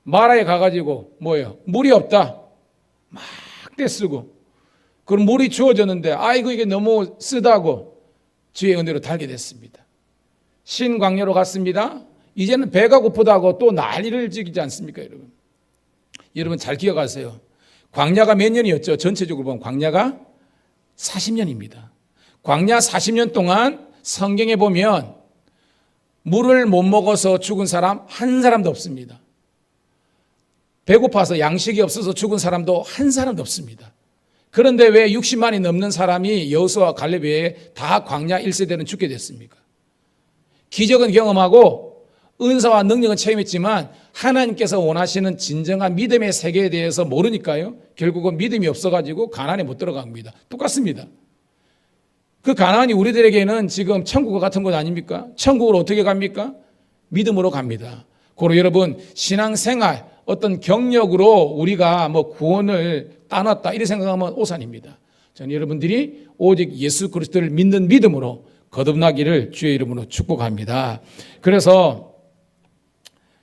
마라에 가가지고 뭐예요? 물이 없다. 막 떼쓰고. 그럼 물이 주어졌는데 아이고 이게 너무 쓰다고 주의 은혜로 달게 됐습니다. 신광야로 갔습니다. 이제는 배가 고프다고 또 난리를 지기지 않습니까, 여러분? 여러분 잘 기억하세요. 광야가 몇 년이었죠? 전체적으로 보면 광야가 40년입니다. 광야 40년 동안 성경에 보면 물을 못 먹어서 죽은 사람 한 사람도 없습니다. 배고파서 양식이 없어서 죽은 사람도 한 사람도 없습니다. 그런데 왜 60만이 넘는 사람이 여호수아와 갈렙 외에 다 광야 1세대는 죽게 됐습니까? 기적은 경험하고 은사와 능력은 체험했지만 하나님께서 원하시는 진정한 믿음의 세계에 대해서 모르니까요. 결국은 믿음이 없어가지고 가나안에 못 들어갑니다. 똑같습니다. 그 가나안이 우리들에게는 지금 천국과 같은 것 아닙니까? 천국으로 어떻게 갑니까? 믿음으로 갑니다. 그리고 여러분 신앙생활 어떤 경력으로 우리가 뭐 구원을 따놨다 이렇게 생각하면 오산입니다. 저는 여러분들이 오직 예수 그리스도를 믿는 믿음으로 거듭나기를 주의 이름으로 축복합니다. 그래서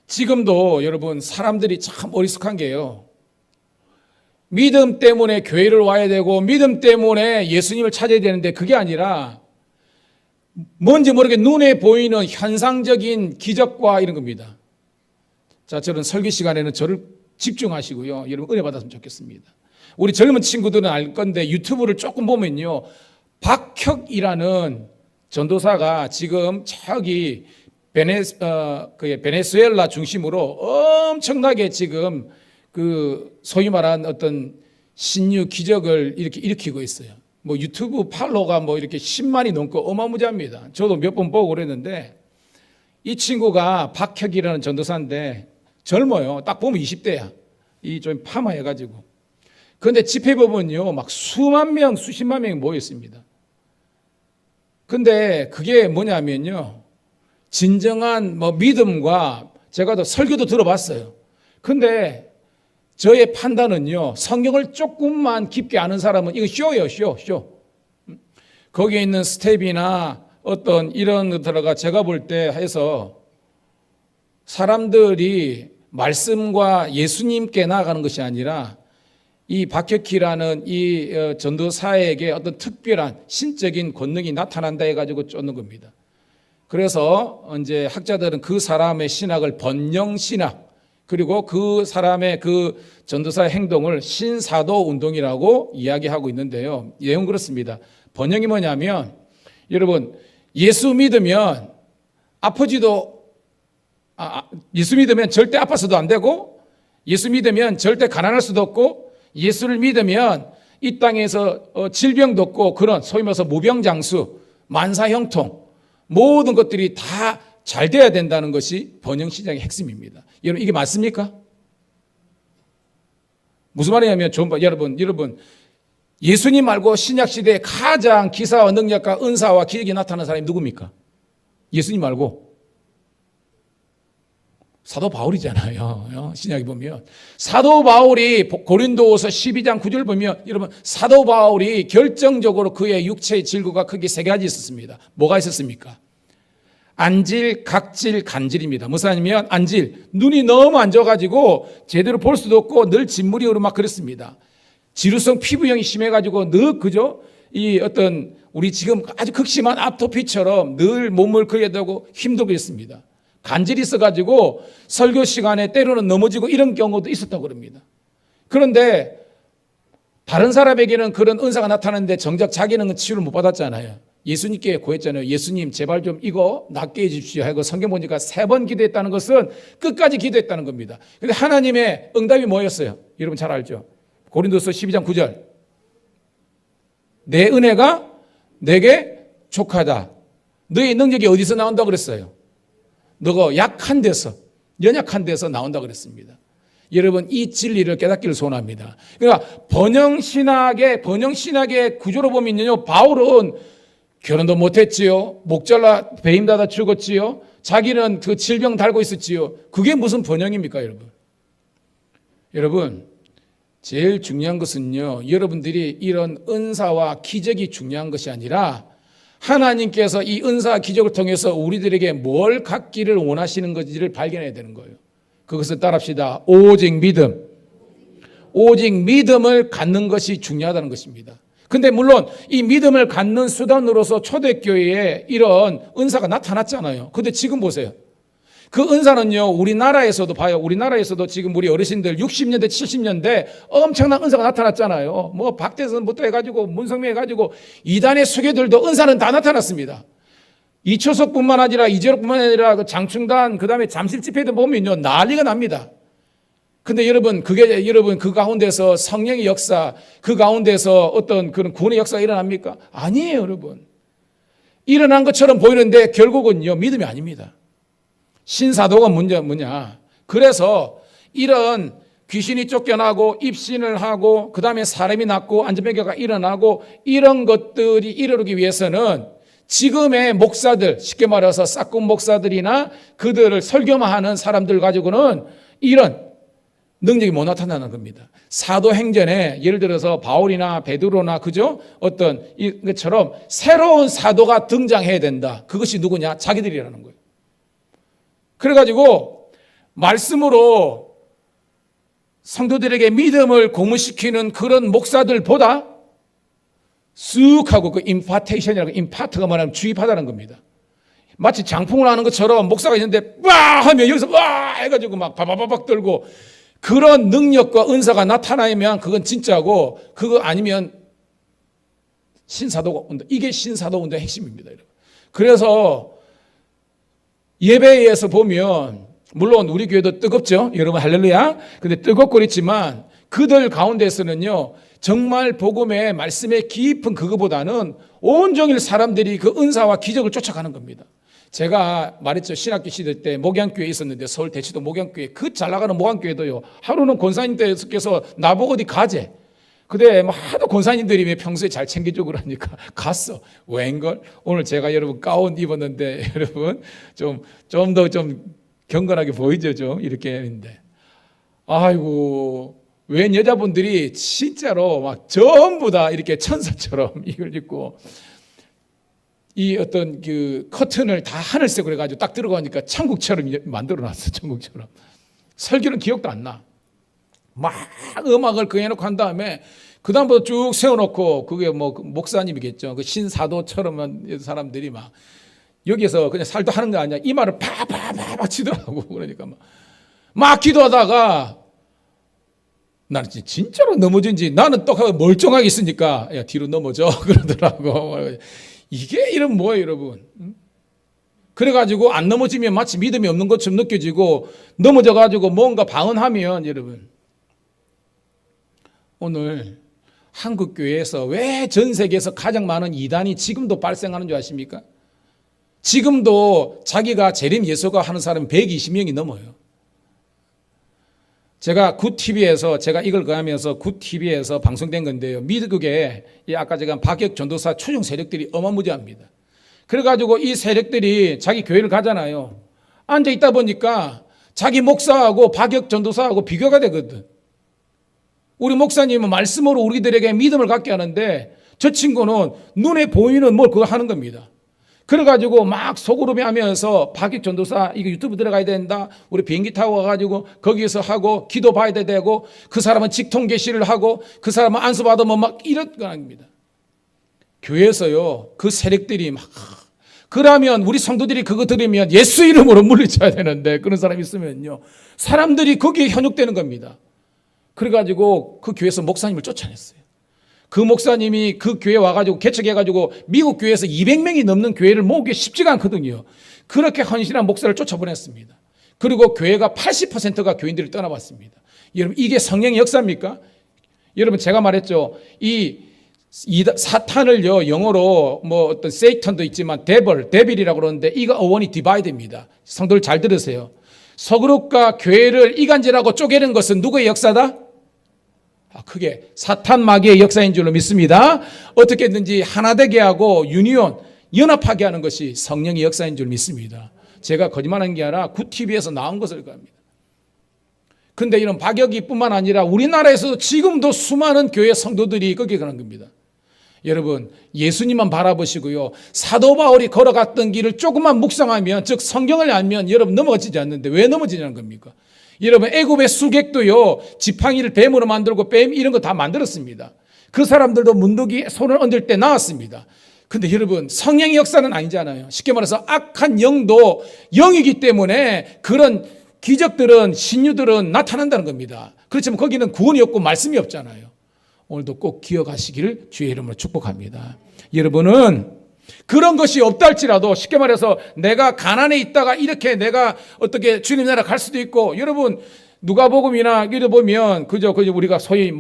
지금도 여러분 사람들이 참 어리숙한 게요. 믿음 때문에 교회를 와야 되고 믿음 때문에 예수님을 찾아야 되는데 그게 아니라 뭔지 모르게 눈에 보이는 현상적인 기적과 이런 겁니다. 자, 저는 설교 시간에는 저를 집중하시고요. 여러분 은혜 받았으면 좋겠습니다. 우리 젊은 친구들은 알 건데 유튜브를 조금 보면요. 박혁이라는 전도사가 지금 저기 베네수엘라 중심으로 엄청나게 지금 그 소위 말한 어떤 신유 기적을 이렇게 일으키고 있어요. 뭐 유튜브 팔로워가 뭐 이렇게 10만이 넘고 어마무지합니다. 저도 몇 번 보고 그랬는데 이 친구가 박혁이라는 전도사인데 젊어요. 딱 보면 20대야. 이 좀 파마해가지고. 그런데 집회 보면요, 막 수만 명, 수십만 명이 모여 있습니다. 근데 그게 뭐냐면요, 진정한 뭐 믿음과 제가 또 설교도 들어봤어요. 근데 저의 판단은요, 성경을 조금만 깊게 아는 사람은 이거 쇼예요, 쇼. 거기에 있는 스텝이나 어떤 이런 것들가 제가 볼 때 해서 사람들이 말씀과 예수님께 나아가는 것이 아니라 이 박혁희라는 이 전도사에게 어떤 특별한 신적인 권능이 나타난다 해가지고 쫓는 겁니다. 그래서 이제 학자들은 그 사람의 신학을 번영신학 그리고 그 사람의 그 전도사의 행동을 신사도 운동이라고 이야기하고 있는데요. 내용 그렇습니다. 번영이 뭐냐면 여러분 예수 믿으면 예수 믿으면 절대 아파서도 안 되고 예수 믿으면 절대 가난할 수도 없고 예수를 믿으면 이 땅에서 질병도 없고 그런 소위 말해서 무병장수, 만사형통 모든 것들이 다 잘 돼야 된다는 것이 번영시장의 핵심입니다. 여러분 이게 맞습니까? 무슨 말이냐면 여러분 예수님 말고 신약시대에 가장 기사와 능력과 은사와 기적이 나타난 사람이 누굽니까? 예수님 말고 사도 바울이잖아요. 신약에 보면 사도 바울이 고린도후서 12장 9절 보면 여러분 사도 바울이 결정적으로 그의 육체의 질구가 크게 세 가지 있었습니다. 뭐가 있었습니까? 안질, 각질, 간질입니다. 무슨 말이냐면 안질, 눈이 너무 안 좋아가지고 제대로 볼 수도 없고 늘 진물이 흐르고 막 그랬습니다. 지루성 피부염이 심해가지고 늘 그죠? 이 어떤 우리 지금 아주 극심한 아토피처럼 늘 몸을 그려야 되고 힘들고 있습니다. 간질이 있어가지고 설교 시간에 때로는 넘어지고 이런 경우도 있었다고 그럽니다. 그런데 다른 사람에게는 그런 은사가 나타났는데 정작 자기는 치유를 못 받았잖아요. 예수님께 구했잖아요. 예수님 제발 좀 이거 낫게 해주십시오 하고 성경 보니까 3번 기도했다는 것은 끝까지 기도했다는 겁니다. 근데 하나님의 응답이 뭐였어요? 여러분 잘 알죠? 고린도서 12장 9절 내 은혜가 내게 족하다. 너의 능력이 어디서 나온다고 그랬어요? 너가 약한 데서, 연약한 데서 나온다고 그랬습니다. 여러분, 이 진리를 깨닫기를 소원합니다. 그러니까 번영신학의 구조로 보면요, 바울은 결혼도 못했지요. 목잘라 배임받아 죽었지요. 자기는 그 질병 달고 있었지요. 그게 무슨 번영입니까, 여러분? 여러분, 제일 중요한 것은요, 여러분들이 이런 은사와 기적이 중요한 것이 아니라 하나님께서 이 은사와 기적을 통해서 우리들에게 뭘 갖기를 원하시는 건지를 발견해야 되는 거예요. 그것을 따라합시다. 오직 믿음. 오직 믿음을 갖는 것이 중요하다는 것입니다. 근데 물론 이 믿음을 갖는 수단으로서 초대교회에 이런 은사가 나타났잖아요. 근데 지금 보세요. 그 은사는요, 우리나라에서도 봐요. 우리나라에서도 지금 우리 어르신들 60년대, 70년대 엄청난 은사가 나타났잖아요. 뭐 박대선부터 해가지고 문성명 해가지고 이단의 수교들도 은사는 다 나타났습니다. 이초석뿐만 아니라 이재록뿐만 아니라 그 장충단, 그 다음에 잠실집회도 보면요, 난리가 납니다. 근데 여러분, 여러분 그 가운데서 성령의 역사, 그 가운데서 어떤 그런 구원의 역사가 일어납니까? 아니에요, 여러분. 일어난 것처럼 보이는데 결국은요, 믿음이 아닙니다. 신사도가 뭐냐? 그래서 이런 귀신이 쫓겨나고 입신을 하고 그 다음에 사람이 낫고 안전병기가 일어나고 이런 것들이 이루기 위해서는 지금의 목사들, 쉽게 말해서 싹군 목사들이나 그들을 설교만 하는 사람들 가지고는 이런 능력이 못 나타나는 겁니다. 사도행전에 예를 들어서 바울이나 베드로나 그죠? 어떤 이것처럼 새로운 사도가 등장해야 된다. 그것이 누구냐? 자기들이라는 거예요. 그래가지고 말씀으로 성도들에게 믿음을 고무시키는 그런 목사들보다 쑥 하고 그 임파테이션이라고, 임파트가 뭐냐면 주입하다는 겁니다. 마치 장풍을 하는 것처럼 목사가 있는데 와 하면 여기서 와 해가지고 막 바바바박 들고 그런 능력과 은사가 나타나면 그건 진짜고, 그거 아니면 신사도 운동, 이게 신사도 운동의 핵심입니다, 여러분. 그래서 예배에서 보면 물론 우리 교회도 뜨겁죠, 여러분, 할렐루야. 근데 뜨겁고 그렇지만 그들 가운데서는요, 정말 복음의 말씀의 깊은 그거보다는 온종일 사람들이 그 은사와 기적을 쫓아가는 겁니다. 제가 말했죠, 신학교 시대 때 목양교회에 있었는데, 서울 대치도 목양교회, 그 잘 나가는 목양교회도요, 하루는 권사님께서 나보고 어디 가재. 근데 뭐 하도 권사님들이 평소에 잘 챙겨주고 그러니까 갔어. 웬걸? 오늘 제가 여러분 가운 입었는데 여러분 좀 더 경건하게 보이죠, 좀 이렇게 했는데, 아이고, 웬 여자분들이 진짜로 막 전부 다 이렇게 천사처럼 이걸 입고 이 어떤 그 커튼을 다 하늘색으로 해가지고 딱 들어가니까 천국처럼 만들어 놨어, 천국처럼. 설교는 기억도 안 나. 막 음악을 그 해놓고 한 다음에 그 다음부터 쭉 세워놓고, 그게 뭐 목사님이겠죠. 그 신사도처럼 사람들이 막 여기에서 그냥 살도 하는 거 아니야. 이 말을 파파파파 치더라고. 그러니까 막 기도하다가 나는 진짜로 넘어진지, 나는 똑하고 멀쩡하게 있으니까 야 뒤로 넘어져 그러더라고. 이게 이런 뭐예요, 여러분? 그래가지고 안 넘어지면 마치 믿음이 없는 것처럼 느껴지고, 넘어져가지고 뭔가 방언하면, 여러분, 오늘 한국 교회에서 왜 전 세계에서 가장 많은 이단이 지금도 발생하는 줄 아십니까? 지금도 자기가 재림 예수가 하는 사람이 120명이 넘어요. 제가 굿TV에서 제가 이걸 가하면서 굿TV에서 방송된 건데요, 미국에 아까 제가 박혁 전도사 추종 세력들이 어마무지합니다. 그래가지고 이 세력들이 자기 교회를 가잖아요. 앉아 있다 보니까 자기 목사하고 박혁 전도사하고 비교가 되거든. 우리 목사님은 말씀으로 우리들에게 믿음을 갖게 하는데, 저 친구는 눈에 보이는 뭘 그거 하는 겁니다. 그래가지고 막 소그룹이 하면서 박익 전도사 이거 유튜브 들어가야 된다, 우리 비행기 타고 가가지고 거기에서 하고 기도 봐야 되고, 그 사람은 직통 계시를 하고 그 사람은 안수 받으면 막 이런 겁니다. 교회에서요, 그 세력들이 막, 그러면 우리 성도들이 그거 들으면 예수 이름으로 물리쳐야 되는데, 그런 사람이 있으면요, 사람들이 거기에 현혹되는 겁니다. 그래가지고 그 교회에서 목사님을 쫓아냈어요. 그 목사님이 그 교회 와가지고 개척해가지고 미국 교회에서 200명이 넘는 교회를 모으기 쉽지가 않거든요. 그렇게 헌신한 목사를 쫓아보냈습니다. 그리고 교회가 80%가 교인들을 떠나봤습니다. 여러분, 이게 성령의 역사입니까? 여러분, 제가 말했죠, 이 사탄을요, 영어로 뭐 어떤 세이턴도 있지만 데빌이라고 그러는데 이거 어원이 디바이드입니다. 성도들 잘 들으세요. 서그룹과 교회를 이간질하고 쪼개는 것은 누구의 역사다? 크게 사탄 마귀의 역사인 줄로 믿습니다. 어떻게든지 하나 되게 하고 유니온, 연합하게 하는 것이 성령의 역사인 줄 믿습니다. 제가 거짓말하는 게 아니라 굿TV에서 나온 것을 겁니다. 근데 이런 박여기뿐만 아니라 우리나라에서도 지금도 수많은 교회 성도들이 거기에 그런 겁니다. 여러분, 예수님만 바라보시고요, 사도 바울이 걸어갔던 길을 조금만 묵상하면, 즉 성경을 알면 여러분 넘어지지 않는데 왜 넘어지냐는 겁니까? 여러분, 애굽의 수객도요, 지팡이를 뱀으로 만들고 뱀 이런 거 다 만들었습니다. 그 사람들도 문둥이에 손을 얹을 때 나왔습니다. 근데 여러분, 성령의 역사는 아니잖아요. 쉽게 말해서 악한 영도 영이기 때문에 그런 기적들은, 신유들은 나타난다는 겁니다. 그렇지만 거기는 구원이 없고 말씀이 없잖아요. 오늘도 꼭 기억하시기를 주의 이름으로 축복합니다. 여러분은 그런 것이 없다 할지라도, 쉽게 말해서 내가 가난에 있다가 이렇게 내가 어떻게 주님 나라 갈 수도 있고, 여러분 누가복음이나 이래 보면 그저 우리가 소위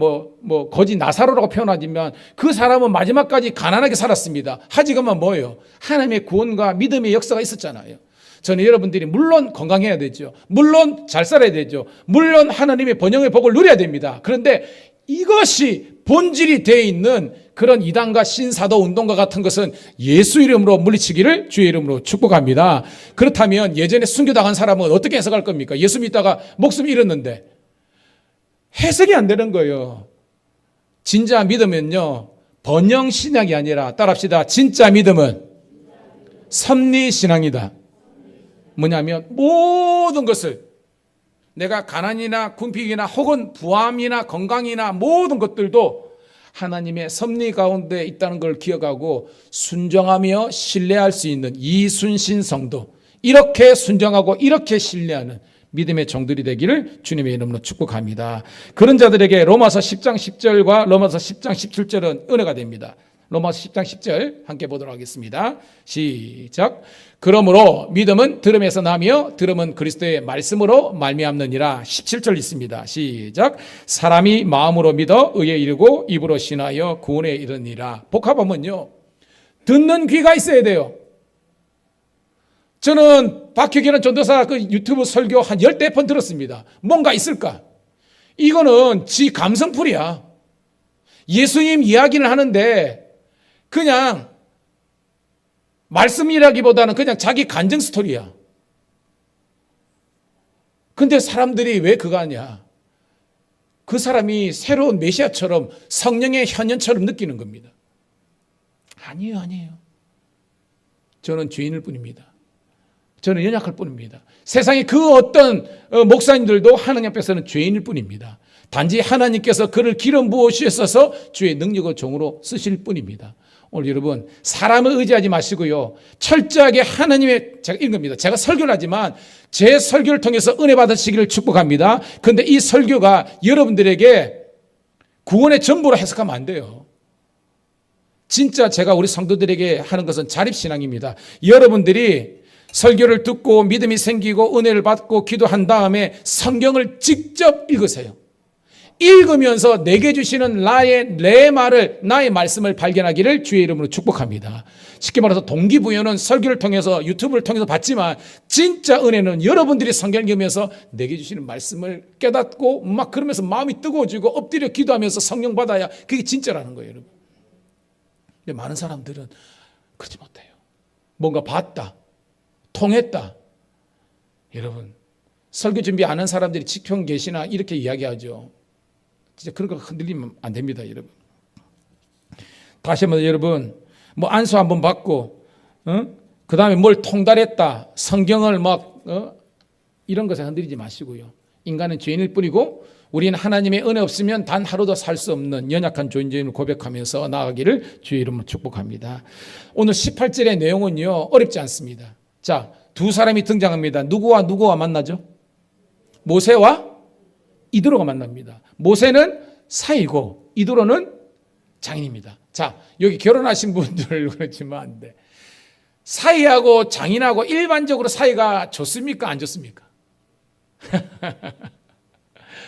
거지 나사로라고 표현하지만 그 사람은 마지막까지 가난하게 살았습니다. 하지만 뭐예요? 하나님의 구원과 믿음의 역사가 있었잖아요. 저는 여러분들이 물론 건강해야 되죠. 물론 잘 살아야 되죠. 물론 하나님의 번영의 복을 누려야 됩니다. 그런데 이것이 본질이 되어 있는 그런 이단과 신사도 운동과 같은 것은 예수 이름으로 물리치기를 주의 이름으로 축복합니다. 그렇다면 예전에 순교당한 사람은 어떻게 해석할 겁니까? 예수 믿다가 목숨 잃었는데 해석이 안 되는 거예요. 진짜 믿음은요, 번영 신앙이 아니라, 따라합시다, 진짜 믿음은 섭리 신앙이다. 뭐냐면 모든 것을, 내가 가난이나 궁핍이나 혹은 부함이나 건강이나 모든 것들도 하나님의 섭리 가운데 있다는 걸 기억하고 순종하며 신뢰할 수 있는 이순신 성도, 이렇게 순종하고 이렇게 신뢰하는 믿음의 종들이 되기를 주님의 이름으로 축복합니다. 그런 자들에게 로마서 10장 10절과 로마서 10장 17절은 은혜가 됩니다. 로마서 10장 10절 함께 보도록 하겠습니다. 시작. 그러므로 믿음은 들음에서 나며 들음은 그리스도의 말씀으로 말미암느니라. 17절 있습니다. 시작. 사람이 마음으로 믿어 의에 이르고 입으로 신하여 구원에 이르니라. 복합하면요, 듣는 귀가 있어야 돼요. 저는 박혁이라는 전도사 그 유튜브 설교 한 10대 번 들었습니다. 뭔가 있을까? 이거는 지 감성풀이야. 예수님 이야기를 하는데 그냥 말씀이라기보다는 그냥 자기 간증 스토리야. 근데 사람들이 왜 그거 하냐? 그 사람이 새로운 메시아처럼 성령의 현현처럼 느끼는 겁니다. 아니에요. 저는 죄인일 뿐입니다. 저는 연약할 뿐입니다. 세상의 그 어떤 목사님들도 하나님 앞에서는 죄인일 뿐입니다. 단지 하나님께서 그를 기름 부으셔서 주의 능력의 종으로 쓰실 뿐입니다. 오늘 여러분, 사람을 의지하지 마시고요, 철저하게 하나님의, 제가 읽은 겁니다. 제가 설교를 하지만 제 설교를 통해서 은혜 받으시기를 축복합니다. 그런데 이 설교가 여러분들에게 구원의 전부로 해석하면 안 돼요. 진짜 제가 우리 성도들에게 하는 것은 자립신앙입니다. 여러분들이 설교를 듣고 믿음이 생기고 은혜를 받고 기도한 다음에 성경을 직접 읽으세요. 읽으면서 내게 주시는 내 말을, 나의 말씀을 발견하기를 주의 이름으로 축복합니다. 쉽게 말해서 동기부여는 설교를 통해서, 유튜브를 통해서 받지만 진짜 은혜는 여러분들이 성경을 읽으면서 내게 주시는 말씀을 깨닫고 막 그러면서 마음이 뜨거워지고 엎드려 기도하면서 성령 받아야 그게 진짜라는 거예요, 여러분. 근데 많은 사람들은 그렇지 못해요. 뭔가 봤다, 통했다. 여러분, 설교 준비 안 한 사람들이 직평 계시나 이렇게 이야기하죠. 진짜 그런 거 흔들리면 안 됩니다, 여러분. 다시 한번 여러분, 안수 한번 받고, 그 다음에 뭘 통달했다, 성경을 이런 것에 흔들리지 마시고요. 인간은 죄인일 뿐이고 우리는 하나님의 은혜 없으면 단 하루도 살 수 없는 연약한 존재임을 고백하면서 나아가기를 주의 이름으로 축복합니다. 오늘 18절의 내용은요, 어렵지 않습니다. 자, 두 사람이 등장합니다. 누구와 만나죠? 모세와 이드로가 만납니다. 모세는 사이고 이드로는 장인입니다. 자, 여기 결혼하신 분들 그렇지만 안 돼. 사이하고 장인하고 일반적으로 사이가 좋습니까? 안 좋습니까?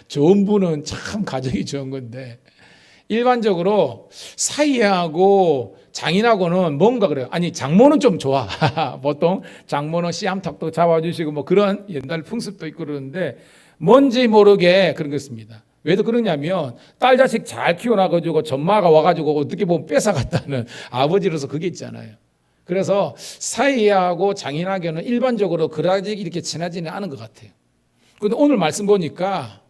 좋은 분은 참 가정이 좋은 건데 일반적으로 사이하고 장인하고는 뭔가 그래요. 아니, 장모는 좀 좋아. 보통 장모는 씨암탉도 잡아주시고 뭐 그런 옛날 풍습도 있고 그러는데 뭔지 모르게 그런 거 있습니다. 왜 그러냐면 딸 자식 잘 키워놔가지고 전마가 와가지고 어떻게 보면 뺏어갔다는 아버지로서 그게 있잖아요. 그래서 사이하고 장인하고는 일반적으로 그렇게 이렇게 친하지는 않은 것 같아요. 그런데 오늘 말씀 보니까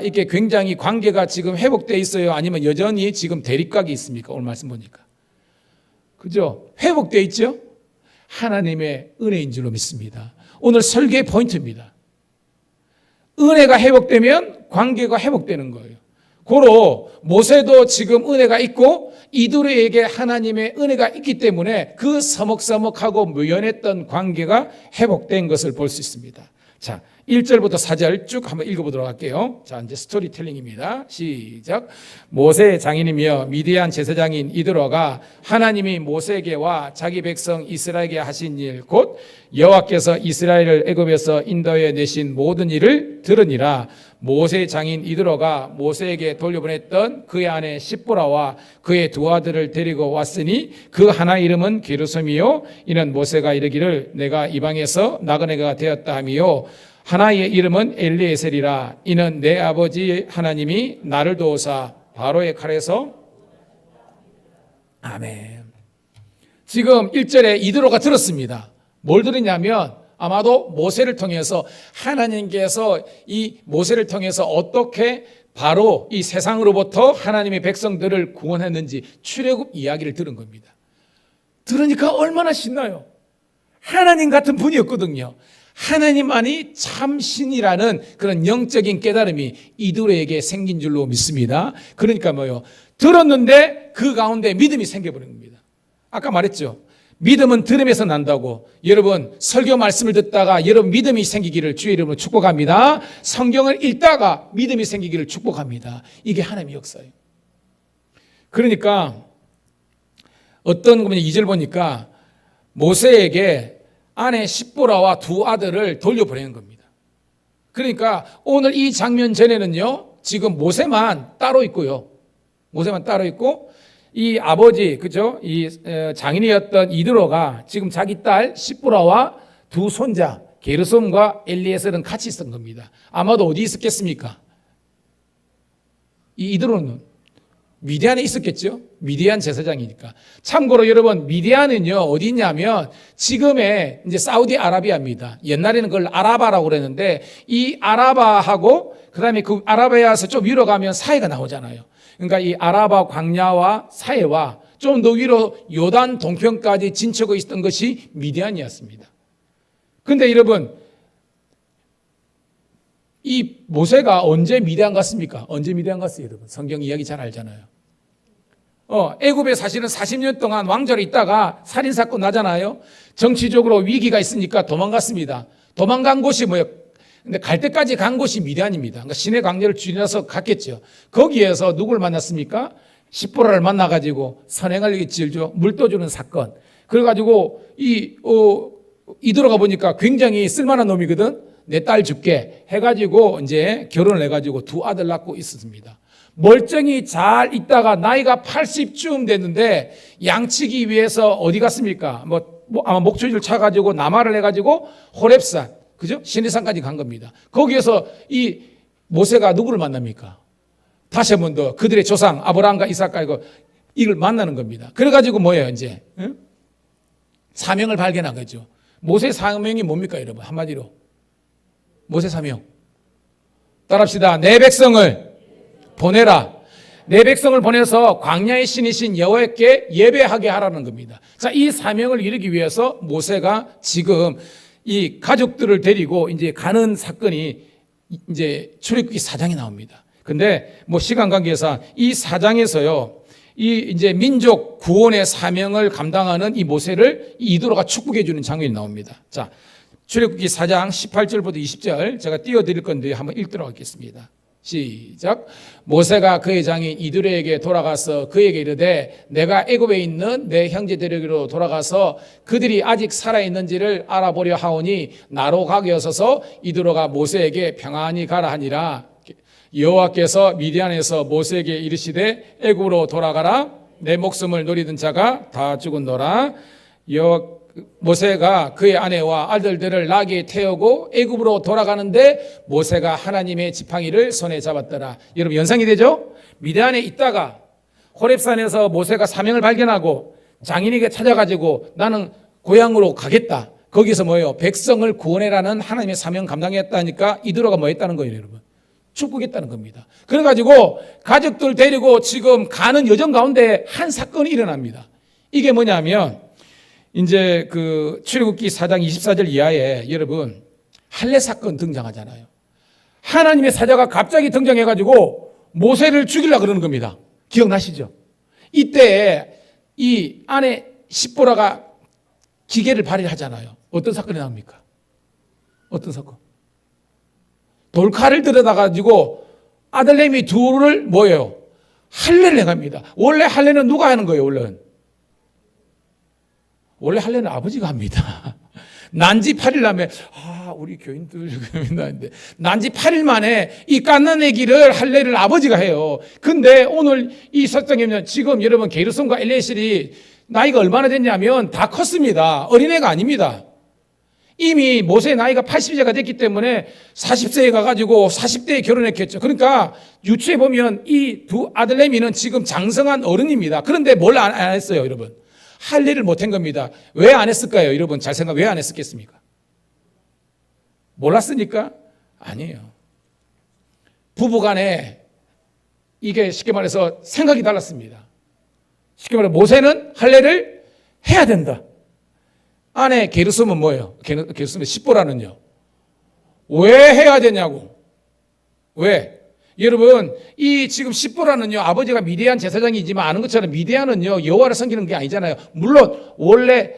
이게 굉장히 관계가 지금 회복되어 있어요? 아니면 여전히 지금 대립각이 있습니까? 오늘 말씀 보니까. 그죠? 회복되어 있죠? 하나님의 은혜인 줄로 믿습니다. 오늘 설교의 포인트입니다. 은혜가 회복되면 관계가 회복되는 거예요. 고로 모세도 지금 은혜가 있고 이두르에게 하나님의 은혜가 있기 때문에 그 서먹서먹하고 묘연했던 관계가 회복된 것을 볼 수 있습니다. 자, 1절부터 4절 쭉 한번 읽어보도록 할게요. 자, 이제 스토리텔링입니다. 시작. 모세의 장인이며 미디안 제사장인 이드로가 하나님이 모세에게와 자기 백성 이스라엘에게 하신 일 곧 여호와께서 이스라엘을 애굽에서 인도해 내신 모든 일을 들으니라. 모세의 장인 이드로가 모세에게 돌려보냈던 그의 아내 십보라와 그의 두 아들을 데리고 왔으니 그 하나 이름은 게르솜이요 이는 모세가 이르기를 내가 이방에서 나그네가 되었다 하미요 하나의 이름은 엘리에셀이라 이는 내 아버지 하나님이 나를 도우사 바로의 칼에서 아멘. 지금 1절에 이드로가 들었습니다. 뭘 들었냐면 아마도 모세를 통해서 하나님께서 이 모세를 통해서 어떻게 바로 이 세상으로부터 하나님의 백성들을 구원했는지 출애굽 이야기를 들은 겁니다. 들으니까 얼마나 신나요. 하나님 같은 분이었거든요. 하나님만이 참 신이라는 그런 영적인 깨달음이 이드로에게 생긴 줄로 믿습니다. 그러니까 뭐요? 들었는데 그 가운데 믿음이 생겨버린 겁니다. 아까 말했죠. 믿음은 들음에서 난다고. 여러분 설교 말씀을 듣다가 여러분 믿음이 생기기를 주의 이름으로 축복합니다. 성경을 읽다가 믿음이 생기기를 축복합니다. 이게 하나님의 역사예요. 그러니까 어떤 거면 2절 보니까 모세에게 아내 십보라와 두 아들을 돌려보내는 겁니다. 그러니까 오늘 이 장면 전에는요 지금 모세만 따로 있고요. 모세만 따로 있고 이 아버지, 그죠? 이 장인이었던 이드로가 지금 자기 딸 십보라와 두 손자 게르솜과 엘리에셀은 같이 있었던 겁니다. 아마도 어디 있었겠습니까? 이 이드로는 미디안에 있었겠죠? 미디안 제사장이니까. 참고로 여러분, 미디안은요, 어디 있냐면 지금의 이제 사우디아라비아입니다. 옛날에는 그걸 아라바라고 그랬는데 이 아라바하고 그다음에 그 아라바에 와서 좀 위로 가면 사해가 나오잖아요. 그러니까 이 아라바 광야와 사해와 좀 더 위로 요단 동편까지 진척해 있었던 것이 미디안이었습니다. 그런데 여러분, 이 모세가 언제 미디안 갔습니까? 언제 미디안 갔어요, 여러분? 성경 이야기 잘 알잖아요. 애굽에 사실은 40년 동안 왕자로 있다가 살인사건 나잖아요. 정치적으로 위기가 있으니까 도망갔습니다. 도망간 곳이 뭐예요? 근데 갈 때까지 간 곳이 미디안입니다. 그러니까 시내 강제를 지나서 갔겠죠. 거기에서 누굴 만났습니까? 십보라를 만나가지고 선행을 지을죠. 물 떠주는 사건. 그래가지고 이들어가 보니까 굉장히 쓸만한 놈이거든. 내 딸 줄게 해가지고 이제 결혼을 해가지고 두 아들 낳고 있었습니다. 멀쩡히 잘 있다가 나이가 80쯤 됐는데 양치기 위해서 어디 갔습니까? 아마 목초지를 차가지고 남하를 해가지고 호렙산, 그죠? 시내산까지 간 겁니다. 거기에서 이 모세가 누구를 만납니까? 다시 한 번 더 그들의 조상 아브라함과 이삭과 이걸 만나는 겁니다. 그래가지고 뭐예요 이제? 응? 사명을 발견한 거죠. 모세의 사명이 뭡니까 여러분? 한마디로 모세 사명 따라합시다. 내 백성을 보내라. 내 백성을 보내서 광야의 신이신 여호와께 예배하게 하라는 겁니다. 자, 이 사명을 이루기 위해서 모세가 지금 이 가족들을 데리고 이제 가는 사건이 이제 출애굽기 4장에 나옵니다. 근데 뭐 시간 관계상 이 4장에서요, 이 이제 민족 구원의 사명을 감당하는 이 모세를 이드로가 축복해 주는 장면이 나옵니다. 자, 출애굽기 4장 18절부터 20절 제가 띄워드릴 건데 한번 읽도록 하겠습니다. 시작. 모세가 그의 장인 이드로에게 돌아가서 그에게 이르되 내가 애굽에 있는 내 형제들에게로 돌아가서 그들이 아직 살아있는지를 알아보려 하오니 나로 가게 하소서. 이드로가 모세에게 평안히 가라 하니라. 여호와께서 미디안에서 모세에게 이르시되 애굽으로 돌아가라. 내 목숨을 노리던 자가 다 죽었노라. 모세가 그의 아내와 아들들을 나귀에 태우고 애굽으로 돌아가는데 모세가 하나님의 지팡이를 손에 잡았더라. 여러분 연상이 되죠? 미디안에 있다가 호렙산에서 모세가 사명을 발견하고 장인에게 찾아가지고 나는 고향으로 가겠다. 거기서 뭐예요? 백성을 구원해라는 하나님의 사명 감당했다니까 이드로가 뭐 했다는 거예요, 여러분? 축복했다는 겁니다. 그래가지고 가족들 데리고 지금 가는 여정 가운데 한 사건이 일어납니다. 이게 뭐냐면 이제 그 출애굽기 4장 24절 이하에 여러분 할례 사건 등장하잖아요. 하나님의 사자가 갑자기 등장해가지고 모세를 죽이려고 그러는 겁니다. 기억나시죠? 이때 이 아내 십보라가 기계를 발휘하잖아요. 어떤 사건이 나옵니까? 어떤 사건? 돌칼을 들여다가지고 아들내미 둘을 뭐예요? 할례를 행합니다. 원래 할례는 누가 하는 거예요? 원래 할례는 아버지가 합니다. 난지 8일 남에 우리 교인들 그러는데 난지 8일 만에 이 갓난아기를 할례를 아버지가 해요. 근데 오늘 이 설정이면 지금 여러분 게르손과 엘리에셀이 나이가 얼마나 됐냐면 다 컸습니다. 어린애가 아닙니다. 이미 모세의 나이가 80세가 됐기 때문에 40세에 가가지고 40대에 결혼했겠죠. 그러니까 유추해 보면 이 두 아들내미는 지금 장성한 어른입니다. 그런데 뭘 안 했어요, 여러분? 할례를 못한 겁니다. 왜 안 했을까요, 여러분? 잘 생각, 왜 안 했었겠습니까? 몰랐으니까? 아니에요. 부부간에 이게 쉽게 말해서 생각이 달랐습니다. 쉽게 말해 모세는 할례를 해야 된다. 아내 게르솜은 뭐예요? 게르솜의 십보라는요. 왜 해야 되냐고. 왜? 여러분 이 지금 십보라는요 아버지가 미디안 제사장이지만 아는 것처럼 미디안은요 여호와를 섬기는 게 아니잖아요. 물론 원래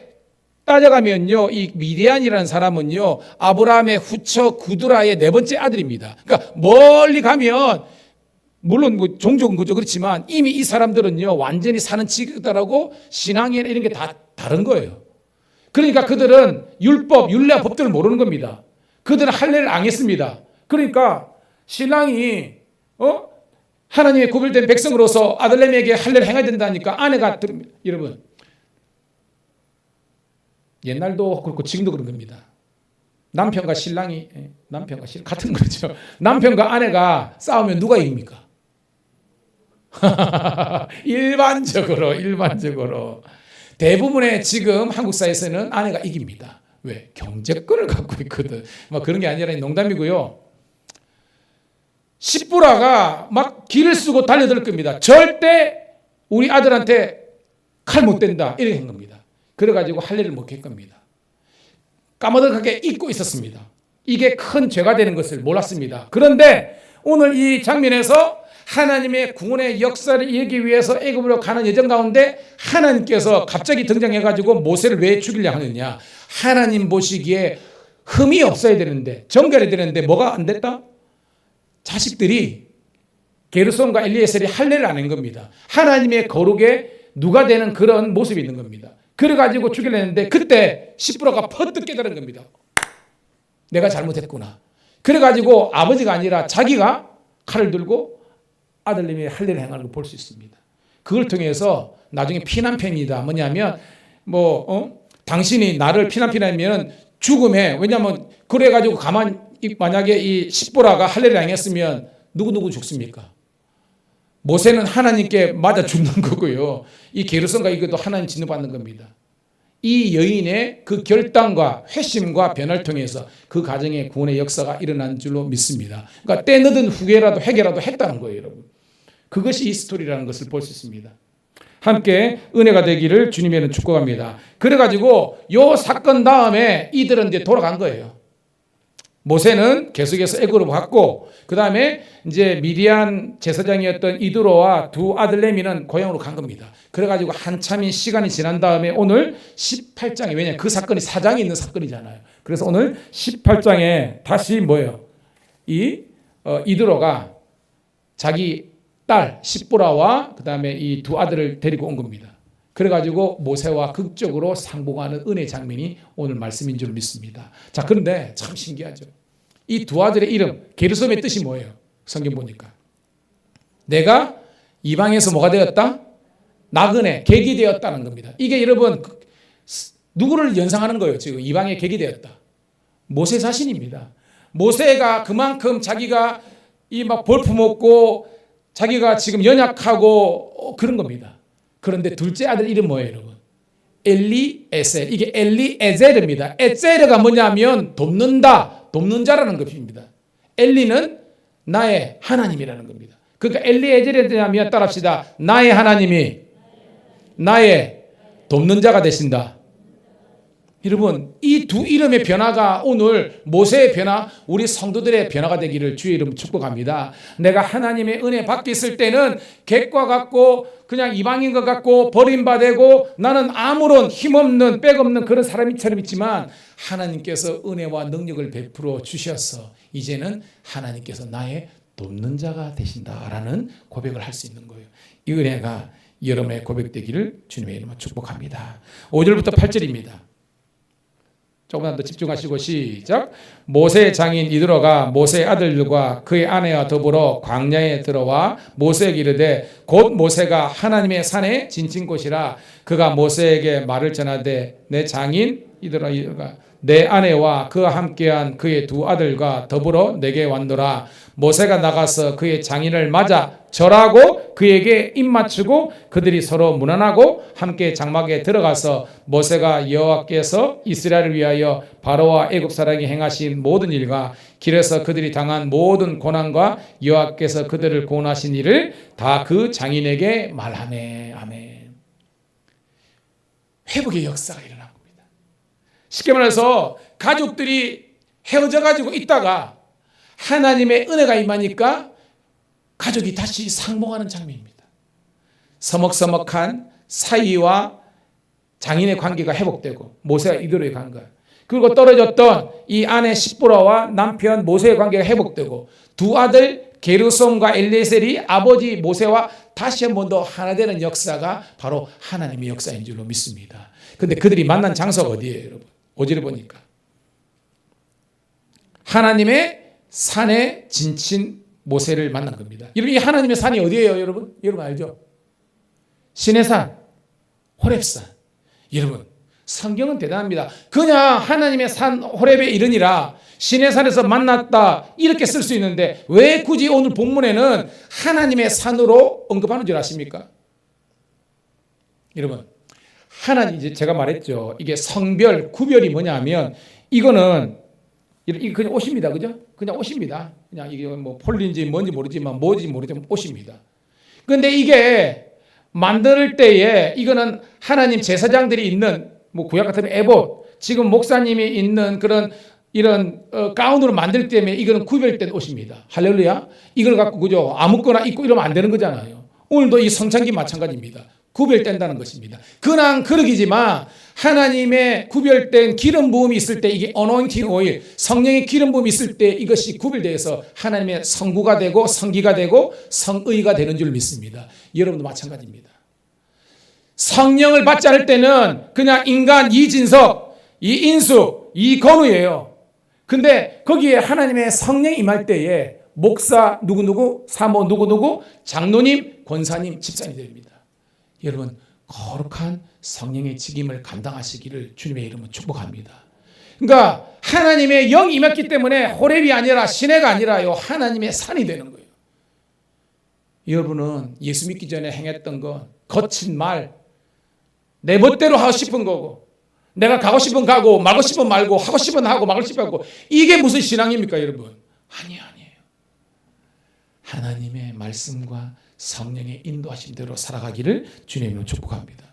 따져가면요 이 미디안이라는 사람은요 아브라함의 후처 구두라의 네 번째 아들입니다. 그러니까 멀리 가면 물론 뭐 종족은 그죠 그렇지만 이미 이 사람들은요 완전히 사는 지극다라고 신앙이나 이런 게 다 다른 거예요. 그러니까 그들은 율법, 율례와 법들을 모르는 겁니다. 그들은 할례를 안 했습니다. 그러니까 신랑이 하나님의 구별된 백성으로서 아들내미에게 할례를 행해야 된다니까 아내가 여러분 옛날도 그렇고 지금도 그런 겁니다. 남편과 신랑이 같은 거죠. 남편과 아내가 싸우면 누가 이깁니까? 일반적으로 대부분의 지금 한국 사회에서는 아내가 이깁니다. 왜? 경제권을 갖고 있거든. 뭐 그런 게 아니라 농담이고요. 십보라가 막 길을 쓰고 달려들 겁니다. 절대 우리 아들한테 칼 못 댄다 이렇게 한 겁니다. 그래가지고 할례를 못 할 겁니다. 까마득하게 잊고 있었습니다. 이게 큰 죄가 되는 것을 몰랐습니다. 그런데 오늘 이 장면에서 하나님의 구원의 역사를 이루기 위해서 애굽으로 가는 여정 가운데 하나님께서 갑자기 등장해가지고 모세를 왜 죽이려 하느냐. 하나님 보시기에 흠이 없어야 되는데 정결해야 되는데 뭐가 안 됐다? 자식들이 게르손과 엘리에셀이 할례를 안 한 겁니다. 하나님의 거룩에 누가 되는 그런 모습이 있는 겁니다. 그래가지고 죽이려 했는데 그때 십보라가 퍼뜩 깨달은 겁니다. 내가 잘못했구나. 그래가지고 아버지가 아니라 자기가 칼을 들고 아들님이 할례를 행하는 걸 볼 수 있습니다. 그걸 통해서 나중에 피난편이다. 뭐냐면 당신이 나를 피난편하면 죽음에 왜냐하면 그래가지고 만약에 이 십보라가 할례를 행했으면 누구 죽습니까? 모세는 하나님께 맞아 죽는 거고요. 이 게르손과 이것도 하나님 진노받는 겁니다. 이 여인의 그 결단과 회심과 변화를 통해서 그 가정의 구원의 역사가 일어난 줄로 믿습니다. 그러니까 때 늦은 후회라도 회개라도 했다는 거예요, 여러분. 그것이 이 스토리라는 것을 볼 수 있습니다. 함께 은혜가 되기를 주님에는 축복합니다. 그래가지고 요 사건 다음에 이들은 이제 돌아간 거예요. 모세는 계속해서 애굽으로 갔고 그 다음에 이제 미디안 제사장이었던 이드로와 두 아들내미는 고향으로 간 겁니다. 그래가지고 한참인 시간이 지난 다음에 오늘 18장에 왜냐하면 그 사건이 사장이 있는 사건이잖아요. 그래서 오늘 18장에 다시 뭐예요? 이드로가 자기 딸 십보라와 그 다음에 이 두 아들을 데리고 온 겁니다. 그래가지고 모세와 극적으로 상봉하는 은혜 장면이 오늘 말씀인 줄 믿습니다. 자, 그런데 참 신기하죠. 이 두 아들의 이름 게르솜의 뜻이 뭐예요? 성경 보니까. 내가 이방에서 뭐가 되었다? 나그네, 객이 되었다는 겁니다. 이게 여러분 누구를 연상하는 거예요? 지금 이방의 객이 되었다. 모세 자신입니다. 모세가 그만큼 자기가 이 막 볼품없고 자기가 지금 연약하고 그런 겁니다. 그런데 둘째 아들 이름 뭐예요, 여러분? 엘리에셀. 이게 엘리에셀입니다. 에셀가 뭐냐면 돕는다, 돕는 자라는 것입니다. 엘리는 나의 하나님이라는 겁니다. 그러니까 엘리에셀이 되냐면 따라합시다. 나의 하나님이 나의 돕는 자가 되신다. 여러분, 이 두 이름의 변화가 오늘 모세의 변화, 우리 성도들의 변화가 되기를 주의 이름 축복합니다. 내가 하나님의 은혜 받고 있을 때는 객과 같고 그냥 이방인 것 같고 버림받고 나는 아무런 힘없는 백없는 그런 사람처럼 있지만 하나님께서 은혜와 능력을 베풀어 주셔서 이제는 하나님께서 나의 돕는 자가 되신다라는 고백을 할 수 있는 거예요. 이 은혜가 여러분의 고백되기를 주님의 이름으로 축복합니다. 5절부터 8절입니다. 조금만 더 집중하시고 시작. 모세의 장인 이드로가 모세의 아들들과 그의 아내와 더불어 광야에 들어와 모세에게 이르되 곧 모세가 하나님의 산에 지친 곳이라 그가 모세에게 말을 전하되 내 장인 이드로가 내 아내와 그와 함께한 그의 두 아들과 더불어 내게 왔노라. 모세가 나가서 그의 장인을 맞아 절하고 그에게 입맞추고 그들이 서로 문안하고 함께 장막에 들어가서 모세가 여호와께서 이스라엘을 위하여 바로와 애굽 사람에게 행하신 모든 일과 길에서 그들이 당한 모든 고난과 여호와께서 그들을 구원하신 일을 다 그 장인에게 말하네. 아멘. 회복의 역사가 일어난 겁니다. 쉽게 말해서 가족들이 헤어져 가지고 있다가 하나님의 은혜가 임하니까 가족이 다시 상봉하는 장면입니다. 서먹서먹한 사이와 장인의 관계가 회복되고 모세와 이드로의 관계, 그리고 떨어졌던 이 아내 십보라와 남편 모세의 관계가 회복되고 두 아들 게르솜과 엘리에셀이 아버지 모세와 다시 한 번 더 하나 되는 역사가 바로 하나님의 역사인 줄로 믿습니다. 그런데 그들이 만난 장소가 어디예요, 여러분? 5절에 보니까 하나님의 산에 지친 모세를 만난 겁니다. 여러분, 이 하나님의 산이 어디예요, 여러분? 여러분 알죠? 시내산, 호렙산. 여러분, 성경은 대단합니다. 그냥 하나님의 산 호렙에 이르니라 시내산에서 만났다 이렇게 쓸 수 있는데 왜 굳이 오늘 본문에는 하나님의 산으로 언급하는 줄 아십니까? 여러분, 하나님, 이제 제가 말했죠. 이게 성별, 구별이 뭐냐면 이거는 이게 그냥 옷입니다. 그죠? 그냥 옷입니다. 그냥 이게 뭐 폴린지 뭔지 모르지만 옷입니다. 그런데 이게 만들 때에 이거는 하나님 제사장들이 있는 뭐 구약 같은 에봇, 지금 목사님이 있는 그런 이런 가운으로 만들 때문에 이거는 구별된 옷입니다. 할렐루야. 이걸 갖고 그죠? 아무거나 입고 이러면 안 되는 거잖아요. 오늘도 이 성찬기 마찬가지입니다. 구별된다는 것입니다. 그냥 그러기지만 하나님의 구별된 기름 부음이 있을 때 이게 어노인팅 오일, 성령의 기름 부음이 있을 때 이것이 구별되어서 하나님의 성구가 되고 성기가 되고 성의가 되는 줄 믿습니다. 여러분도 마찬가지입니다. 성령을 받지 않을 때는 그냥 인간 이진석, 이인수, 이건우예요. 근데 거기에 하나님의 성령이 임할 때에 목사 누구누구, 사모 누구누구, 장로님, 권사님, 집사님 됩니다. 여러분, 거룩한 성령의 직임을 감당하시기를 주님의 이름으로 축복합니다. 그러니까 하나님의 영이 임했기 때문에 호렙이 아니라 시내가 아니라요, 하나님의 산이 되는 거예요. 여러분은 예수 믿기 전에 행했던 건 거친 말, 내 멋대로 하고 싶은 거고, 내가 가고 싶으면 가고 말고 싶으면 말고 하고 싶으면 하고 말고 싶으면 하고, 이게 무슨 신앙입니까, 여러분? 아니에요. 하나님의 말씀과 성령의 인도하심대로 살아가기를 주님으로 축복합니다.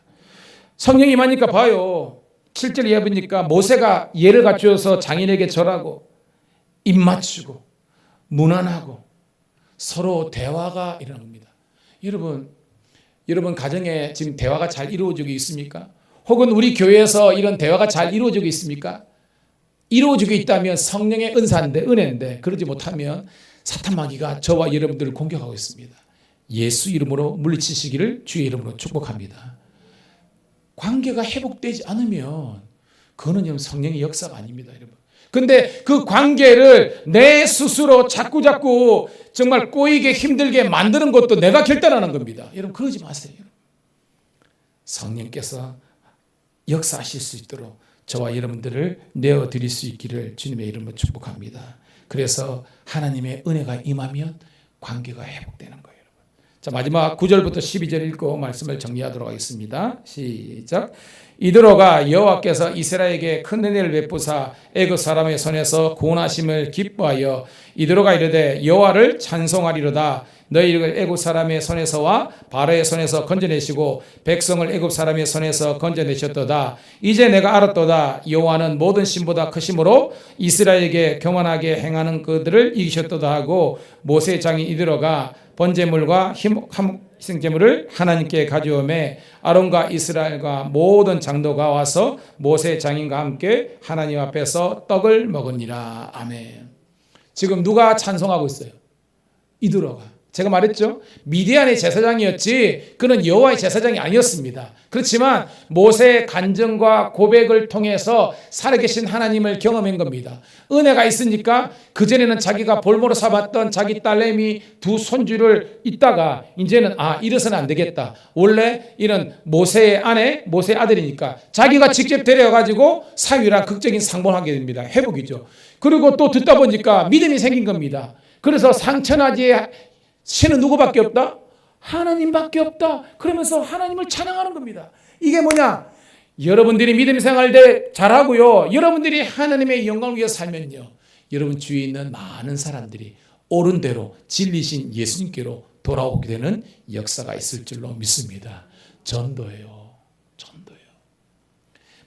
성령이 임하니까 봐요. 7절 이하 보니까 모세가 예를 갖추어서 장인에게 절하고 입 맞추고 문안하고 서로 대화가 일어납니다. 여러분 가정에 지금 대화가 잘 이루어지고 있습니까? 혹은 우리 교회에서 이런 대화가 잘 이루어지고 있습니까? 이루어지고 있다면 성령의 은사인데, 은혜인데, 그러지 못하면 사탄 마귀가 저와 여러분들을 공격하고 있습니다. 예수 이름으로 물리치시기를 주의 이름으로 축복합니다. 관계가 회복되지 않으면 그거는 성령의 역사가 아닙니다, 여러분. 근데 그 관계를 내 스스로 자꾸 정말 꼬이게 힘들게 만드는 것도 내가 결단하는 겁니다. 여러분 그러지 마세요. 성령께서 역사하실 수 있도록 저와 여러분들을 내어드릴 수 있기를 주님의 이름으로 축복합니다. 그래서 하나님의 은혜가 임하면 관계가 회복되는 거예요. 자, 마지막 9절부터 12절 읽고 말씀을 정리하도록 하겠습니다. 시작. 이드로가 여호와께서 이스라엘에게 큰 은혜를 베푸사 애굽 사람의 손에서 구원하심을 기뻐하여 이드로가 이르되 여호와를 찬송하리로다. 너희를 애굽 사람의 손에서와 바로의 손에서 건져내시고 백성을 애굽 사람의 손에서 건져내셨도다. 이제 내가 알았도다. 여호와는 모든 신보다 크심으로 이스라엘에게 교만하게 행하는 그들을 이기셨도다 하고 모세 장인 이드로가 번제물과 희생제물을 하나님께 가져오매 아론과 이스라엘과 모든 장로가 와서 모세 장인과 함께 하나님 앞에서 떡을 먹으니라. 아멘. 지금 누가 찬송하고 있어요? 이드로가. 제가 말했죠. 미디안의 제사장이었지 그는 여호와의 제사장이 아니었습니다. 그렇지만 모세의 간증과 고백을 통해서 살아계신 하나님을 경험한 겁니다. 은혜가 있으니까 그전에는 자기가 볼모로 삼았던 자기 딸내미 두 손주를 있다가 이제는 이래서는 안 되겠다. 원래 이런 모세의 아내, 모세의 아들이니까 자기가 직접 데려가지고 사위랑 극적인 상봉하게 됩니다. 회복이죠. 그리고 또 듣다 보니까 믿음이 생긴 겁니다. 그래서 상천하지에 신은 누구밖에 없다? 하나님밖에 없다. 그러면서 하나님을 찬양하는 겁니다. 이게 뭐냐? 여러분들이 믿음 생활 때 잘하고요. 여러분들이 하나님의 영광을 위해 살면요. 여러분 주위에 있는 많은 사람들이 옳은 대로 진리신 예수님께로 돌아오게 되는 역사가 있을 줄로 믿습니다. 전도예요.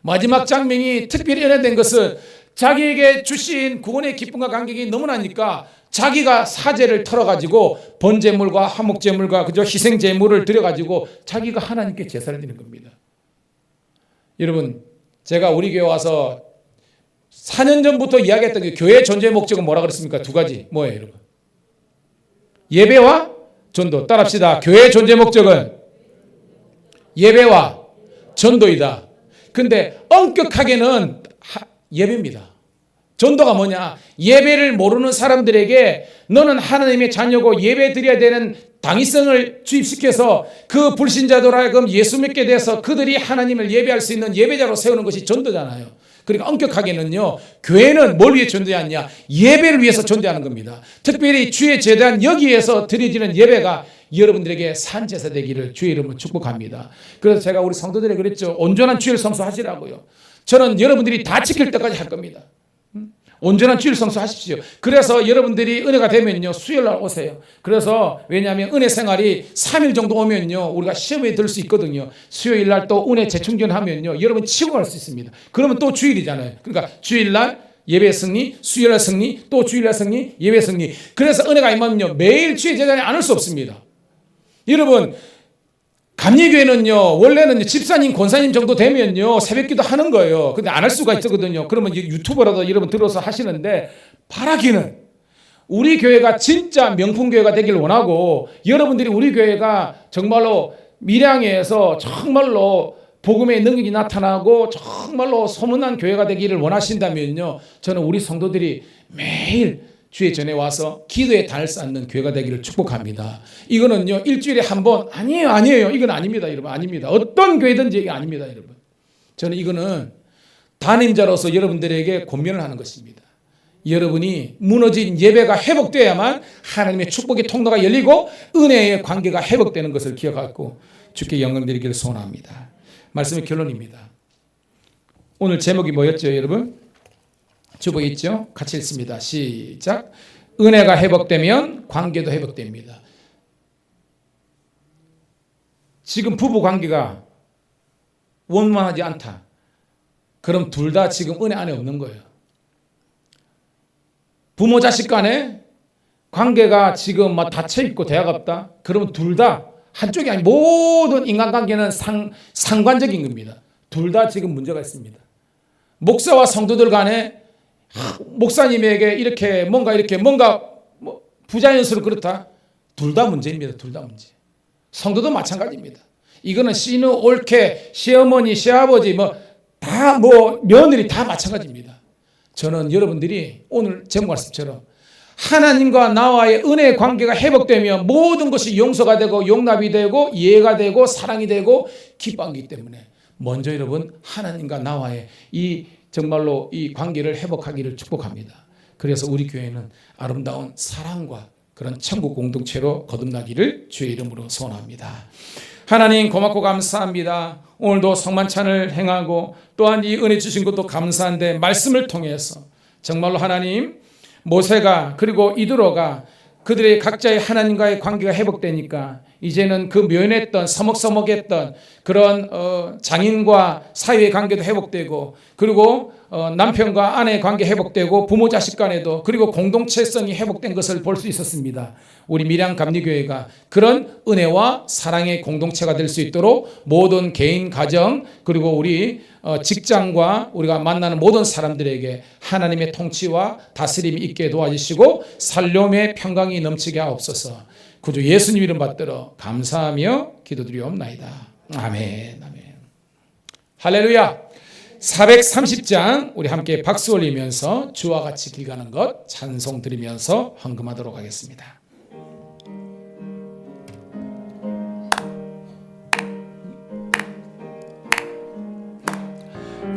마지막 장면이 특별히 연연된 것은 자기에게 주신 구원의 기쁨과 감격이 너무나니까 자기가 사제를 털어가지고 번제물과 화목제물과 그저 희생제물을 드려가지고 자기가 하나님께 제사를 드리는 겁니다. 여러분 제가 우리 교회 와서 4년 전부터 이야기했던 게 교회의 존재 목적은 뭐라 그랬습니까? 두 가지. 뭐예요 여러분? 예배와 전도. 따라합시다. 교회의 존재 목적은 예배와 전도이다. 근데 엄격하게는 예배입니다. 전도가 뭐냐? 예배를 모르는 사람들에게 너는 하나님의 자녀고 예배 드려야 되는 당위성을 주입시켜서 그 불신자들 하여금 예수 믿게 돼서 그들이 하나님을 예배할 수 있는 예배자로 세우는 것이 전도잖아요. 그러니까 엄격하게는요, 교회는 뭘 위해 전도하냐? 예배를 위해서 전도하는 겁니다. 특별히 주의 제단 여기에서 드려지는 예배가 여러분들에게 산제사 되기를 주의 이름으로 축복합니다. 그래서 제가 우리 성도들에게 그랬죠. 온전한 주일 성수하시라고요. 저는 여러분들이 다 지킬 때까지 할 겁니다. 온전한 주일 성수하십시오. 그래서 여러분들이 은혜가 되면요 수요일 날 오세요. 그래서 왜냐하면 은혜 생활이 3일 정도 오면요 우리가 시험에 들 수 있거든요. 수요일 날 또 은혜 재충전하면요 여러분 치고 갈 수 있습니다. 그러면 또 주일이잖아요. 그러니까 주일 날 예배 승리, 수요일 날 승리, 또 주일 날 승리, 예배 승리. 그래서 은혜가 임하면요 매일 주의 제단에 안 올 수 없습니다. 여러분 감리교회는요 원래는 집사님 권사님 정도 되면요 새벽기도 하는 거예요. 근데 안 할 수가 있거든요. 그러면 유튜버라도 여러분 들어서 하시는데 바라기는 우리 교회가 진짜 명품 교회가 되길 원하고 여러분들이 우리 교회가 정말로 밀양에서 정말로 복음의 능력이 나타나고 정말로 소문난 교회가 되기를 원하신다면요 저는 우리 성도들이 매일 주의 전에 와서 기도의 단을 쌓는 교회가 되기를 축복합니다. 이거는요 일주일에 한 번 아니에요. 이건 아닙니다, 여러분. 아닙니다. 어떤 교회든지 이게 아닙니다, 여러분. 저는 이거는 담임자로서 여러분들에게 권면을 하는 것입니다. 여러분이 무너진 예배가 회복되어야만 하나님의 축복의 통로가 열리고 은혜의 관계가 회복되는 것을 기억하고 주께 영광 드리기를 소원합니다. 말씀의 결론입니다. 오늘 제목이 뭐였죠, 여러분? 주보에 있죠? 같이 읽습니다. 시작. 은혜가 회복되면 관계도 회복됩니다. 지금 부부 관계가 원만하지 않다. 그럼 둘 다 지금 은혜 안에 없는 거예요. 부모 자식 간에 관계가 지금 막 닫혀있고 대화가 없다. 그러면 둘 다 한쪽이 아니 모든 인간관계는 상관적인 겁니다. 둘 다 지금 문제가 있습니다. 목사와 성도들 간에 목사님에게 이렇게 뭔가 부자연스럽고 그렇다. 둘 다 문제입니다. 둘 다 문제. 성도도 마찬가지입니다. 이거는 시누, 올케, 시어머니, 시아버지 며느리 다 마찬가지입니다. 저는 여러분들이 오늘 제목 말씀처럼 하나님과 나와의 은혜의 관계가 회복되면 모든 것이 용서가 되고 용납이 되고 이해가 되고 사랑이 되고 기뻐하기 때문에 먼저 여러분 하나님과 나와의 이 정말로 이 관계를 회복하기를 축복합니다. 그래서 우리 교회는 아름다운 사랑과 그런 천국 공동체로 거듭나기를 주의 이름으로 소원합니다. 하나님 고맙고 감사합니다. 오늘도 성만찬을 행하고 또한 이 은혜 주신 것도 감사한데 말씀을 통해서 정말로 하나님 모세가 그리고 이드로가 그들의 각자의 하나님과의 관계가 회복되니까 이제는 그 묘연했던 서먹서먹했던 그런 장인과 사이의 관계도 회복되고 그리고 남편과 아내의 관계 회복되고 부모 자식 간에도 그리고 공동체성이 회복된 것을 볼 수 있었습니다. 우리 밀양 감리교회가 그런 은혜와 사랑의 공동체가 될 수 있도록 모든 개인 가정 그리고 우리 직장과 우리가 만나는 모든 사람들에게 하나님의 통치와 다스림이 있게 도와주시고 살림의 평강이 넘치게 하옵소서. 구주 예수님 이름 받들어 감사하며 기도드리옵나이다. 아멘. 아멘. 할렐루야. 430장 우리 함께 박수 올리면서 주와 같이 길 가는 것 찬송 드리면서 헌금하도록 하겠습니다.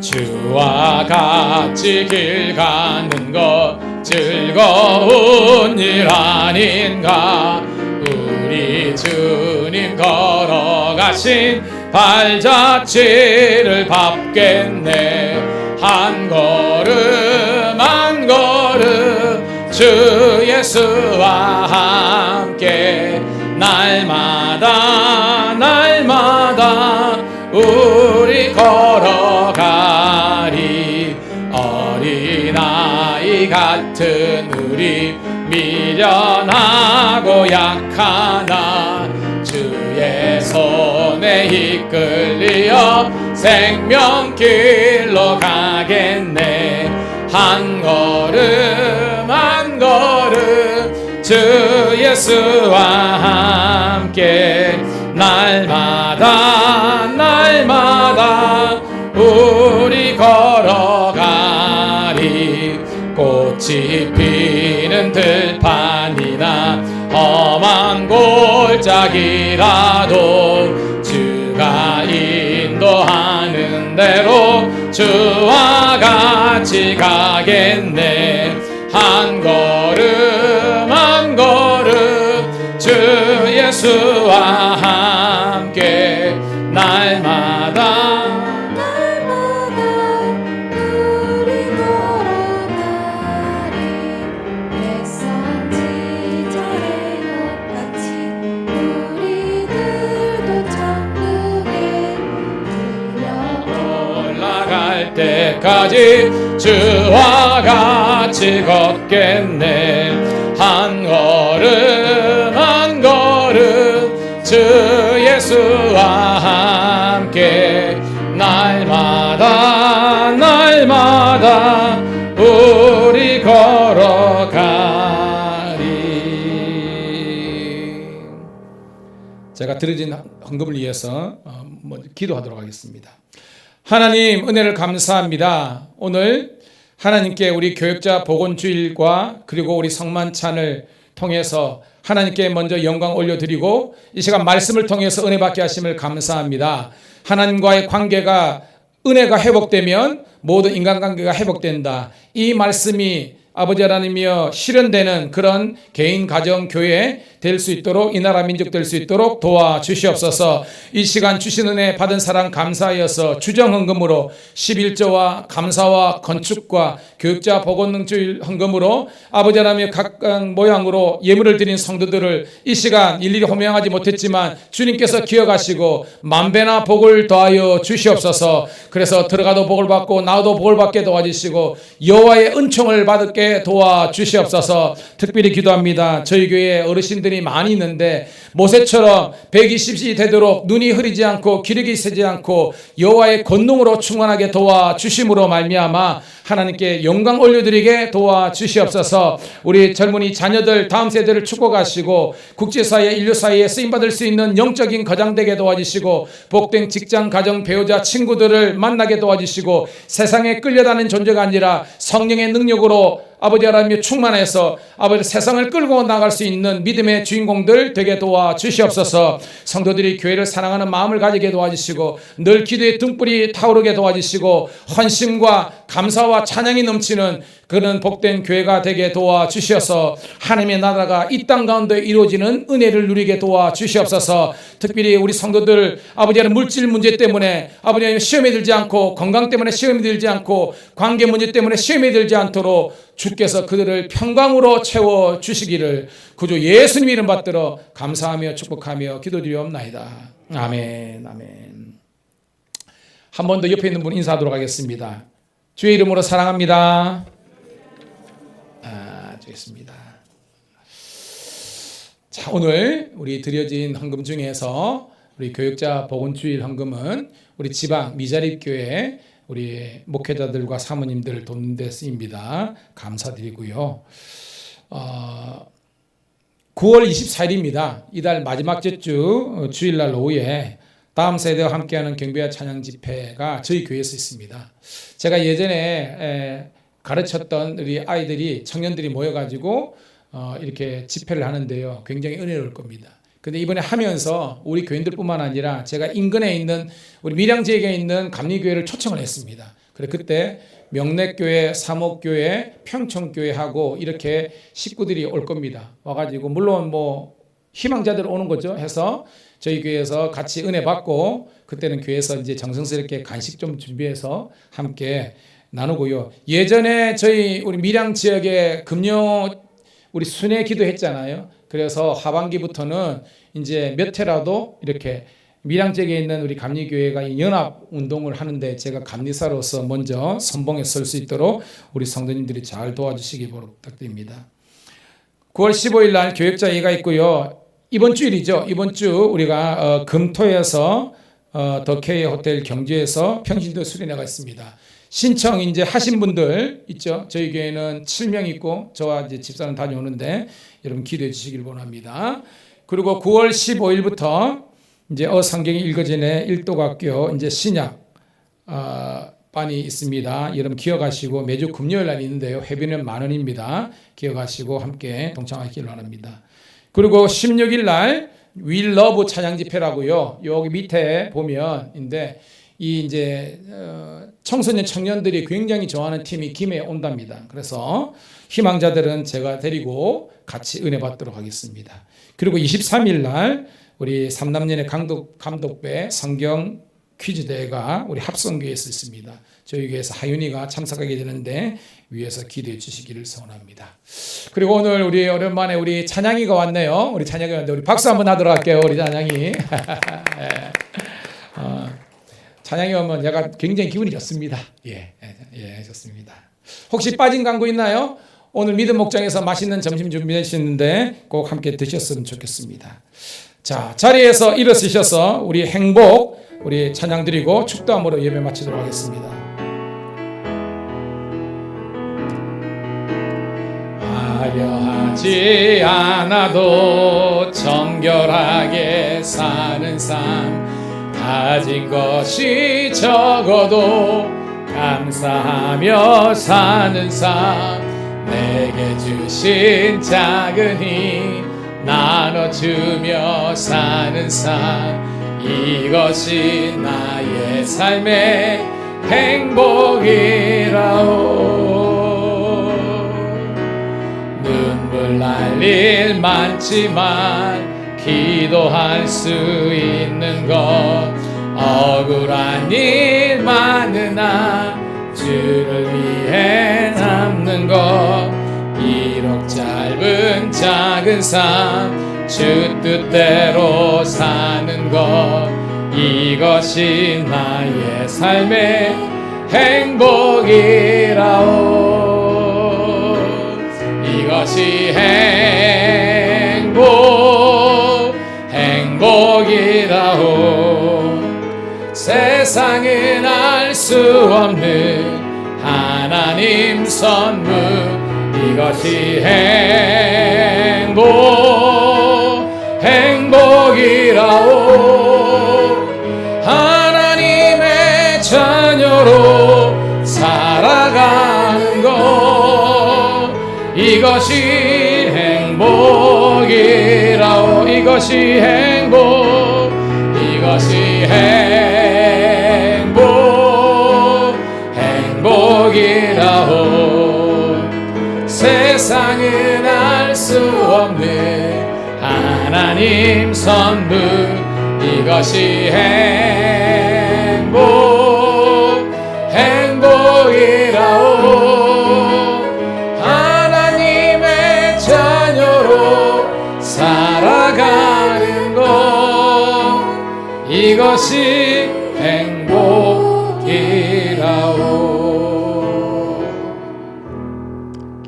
주와 같이 길 가는 것 즐거운 일 아닌가. 우리 주님 걸어가신 발자취를 밟겠네. 한 걸음 한 걸음 주 예수와 함께 날마다 날마다 우리 걸어가리. 어린아이 같은 우리 미련하고 약하나 주의 손에 이끌리어 생명길로 가겠네. 한 걸음 한 걸음 주 예수와 함께 날마다 날마다 우리 걸어가리. 꽃이 피는 들판이나 험한 골짜기라도 주가 인도하는 대로 주와 같이 가겠네. 한 걸음 한 걸음 주 예수와 함께 날마다 날마다 우리 걸어가리. 햇선 지절의 꽃같이 우리들도 천국에 올라갈 때까지 주와 같이 걷겠네. 한 걸음 한 걸음 주 예수와 함께 날마다 날마다 우리 걸어가리. 제가 드려진 헌금을 위해서 기도하도록 하겠습니다. 하나님 은혜를 감사합니다. 오늘 하나님께 우리 교역자 복원주일과 그리고 우리 성만찬을 통해서 하나님께 먼저 영광 올려드리고 이 시간 말씀을 통해서 은혜 받게 하심을 감사합니다. 하나님과의 관계가 은혜가 회복되면 모든 인간관계가 회복된다. 이 말씀이 아버지 하나님이여 실현되는 그런 개인 가정 교회 될 수 있도록 이 나라 민족 될 수 있도록 도와주시옵소서. 이 시간 주신 은혜 받은 사랑 감사하여서 주정헌금으로 11조와 감사와 건축과 교육자 복원능주일 헌금으로 아버지 하나님의 각각 모양으로 예물을 드린 성도들을 이 시간 일일이 호명하지 못했지만 주님께서 기억하시고 만배나 복을 더하여 주시옵소서. 그래서 들어가도 복을 받고 나와도 복을 받게 도와주시고 여호와의 은총을 받게 도와주시옵소서. 특별히 기도합니다. 저희 교회 어르신들이 사람들이 많이 있는데 모세처럼 120이 되도록 눈이 흐리지 않고 기력이 세지 않고 여호와의 권능으로 충만하게 도와주심으로 말미암아 하나님께 영광 올려드리게 도와주시옵소서. 우리 젊은이 자녀들 다음 세대를 축복하시고 국제사회 인류 사회에 쓰임받을 수 있는 영적인 거장되게 도와주시고 복된 직장 가정 배우자 친구들을 만나게 도와주시고 세상에 끌려다니는 존재가 아니라 성령의 능력으로 아버지 하나님의 충만해서 아버지 세상을 끌고 나갈 수 있는 믿음의 주인공들 되게 도와주시옵소서. 성도들이 교회를 사랑하는 마음을 가지게 도와주시고 늘 기도의 등불이 타오르게 도와주시고 헌신과 감사와 찬양이 넘치는 그런 복된 교회가 되게 도와주시어서 하나님의 나라가 이 땅 가운데 이루어지는 은혜를 누리게 도와주시옵소서. 특별히 우리 성도들 아버지 하나님 물질 문제 때문에 아버지 하나님 시험에 들지 않고 건강 때문에 시험에 들지 않고 관계 문제 때문에 시험에 들지 않도록 주께서 그들을 평강으로 채워주시기를 구주 예수님 이름 받들어 감사하며 축복하며 기도드리옵나이다. 아멘. 아멘. 한 번 더 옆에 있는 분 인사하도록 하겠습니다. 주의 이름으로 사랑합니다. 좋습니다. 자, 오늘 우리 드려진 헌금 중에서 우리 교육자 복음주일 헌금은 우리 지방 미자립교회 우리 목회자들과 사모님들을 돕는 데 쓰입니다. 감사드리고요. 9월 24일입니다. 이달 마지막 주 주일날 오후에 다음 세대와 함께하는 경배와 찬양 집회가 저희 교회에서 있습니다. 제가 예전에 가르쳤던 우리 아이들이 청년들이 모여가지고 이렇게 집회를 하는데요. 굉장히 은혜로울 겁니다. 근데 이번에 하면서 우리 교인들뿐만 아니라 제가 인근에 있는 우리 밀양 지역에 있는 감리교회를 초청을 했습니다. 그래 그때 명례교회, 사목교회, 평촌교회하고 이렇게 식구들이 올 겁니다. 와가지고 물론 뭐 희망자들 오는 거죠. 해서 저희 교회에서 같이 은혜 받고 그때는 교회에서 이제 정성스럽게 간식 좀 준비해서 함께 나누고요. 예전에 저희 우리 밀양 지역에 금요 우리 순회 기도했잖아요. 그래서 하반기부터는 이제 몇 회라도 이렇게 밀양 지역에 있는 우리 감리교회가 연합 운동을 하는데 제가 감리사로서 먼저 선봉에 설 수 있도록 우리 성도님들이 잘 도와주시기 부탁드립니다. 9월 15일 날 교육자 예가 있고요. 이번 주일이죠. 이번 주 우리가 금토에서 더 K 호텔 경주에서 평신도 수련회가 있습니다. 신청 이제 하신 분들 있죠. 저희 교회는 7명 있고 저와 이제 집사람 다녀오는데 여러분 기도해 주시길 원합니다. 그리고 9월 15일부터 이제 성경이 읽어지네 일도학교 이제 신약 반이 있습니다. 여러분 기억하시고 매주 금요일 날 있는데요. 회비는 10,000원입니다. 기억하시고 함께 동참하시길 원합니다. 그리고 16일 날 We Love 찬양 집회라고요. 여기 밑에 보면인데 이 이제 청소년 청년들이 굉장히 좋아하는 팀이 김해에 온답니다. 그래서 희망자들은 제가 데리고 같이 은혜 받도록 하겠습니다. 그리고 23일 날 우리 삼남년의 감독배 성경 퀴즈 대회가 우리 합성교회에서 있습니다. 저희 교회에서 하윤이가 참석하게 되는데 위에서 기도해 주시기를 소원합니다. 그리고 오늘 우리 오랜만에 우리 찬양이가 왔네요. 우리 찬양이 왔는데 우리 박수 한번 하도록 할게요. 우리 찬양이. 찬양이 오면 제가 굉장히 기분이 좋습니다. 예, 좋습니다. 혹시 빠진 광고 있나요? 오늘 믿음 목장에서 맛있는 점심 준비하시는데 꼭 함께 드셨으면 좋겠습니다. 자, 자리에서 일어서셔서 우리 행복, 우리 찬양 드리고 축도함으로 예배 마치도록 하겠습니다. 화려하지 않아도 정결하게 사는 삶 가진 것이 적어도 감사하며 사는 삶 내게 주신 작은 힘 나눠주며 사는 삶 이것이 나의 삶의 행복이라오 눈물 날 일 많지만 기도할 수 있는 것 억울한 일 많으나 주를 위해 남는 것 비록 짧은 작은 삶 주 뜻대로 사는 것 이것이 나의 삶의 행복이라오 이것이 행복 세상은 알 수 없는 하나님 선물 이것이 행복이라오 하나님의 자녀로 살아가는 것 이것이 행복이라오 이것이 행복이라오 세상은 알 수 없는 하나님 선물 이것이 행복이라오 하나님의 자녀로 살아가는 것 이것이 행복이라오.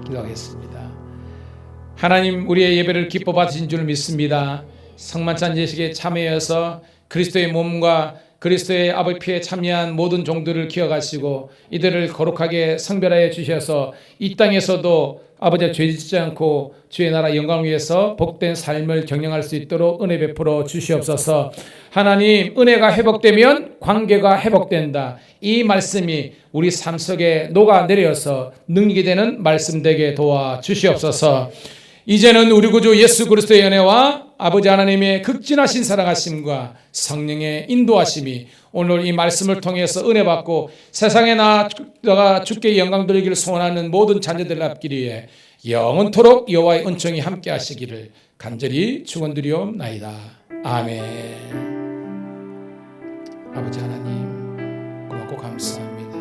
기도하겠습니다. 하나님 우리의 예배를 기뻐 받으신 줄 믿습니다. 성만찬 예식에 참여해서 그리스도의 몸과 그리스도의 아버지 피에 참여한 모든 종들을 기억하시고 이들을 거룩하게 성별하여 주셔서 이 땅에서도 아버지 죄짓지 않고 주의 나라 영광을 위해서 복된 삶을 경영할 수 있도록 은혜 베풀어 주시옵소서. 하나님 은혜가 회복되면 관계가 회복된다. 이 말씀이 우리 삶 속에 녹아내려서 능력이 되는 말씀 되게 도와 주시옵소서. 이제는 우리 구주 예수 그리스도의 은혜와 아버지 하나님의 극진하신 사랑하심과 성령의 인도하심이 오늘 이 말씀을 통해서 은혜 받고 세상에 나아가 주께 영광 돌리기를 소원하는 모든 자녀들 앞길에 영원토록 여호와의 은총이 함께 하시기를 간절히 축원드리옵나이다. 아멘. 아버지 하나님 고맙고 감사합니다.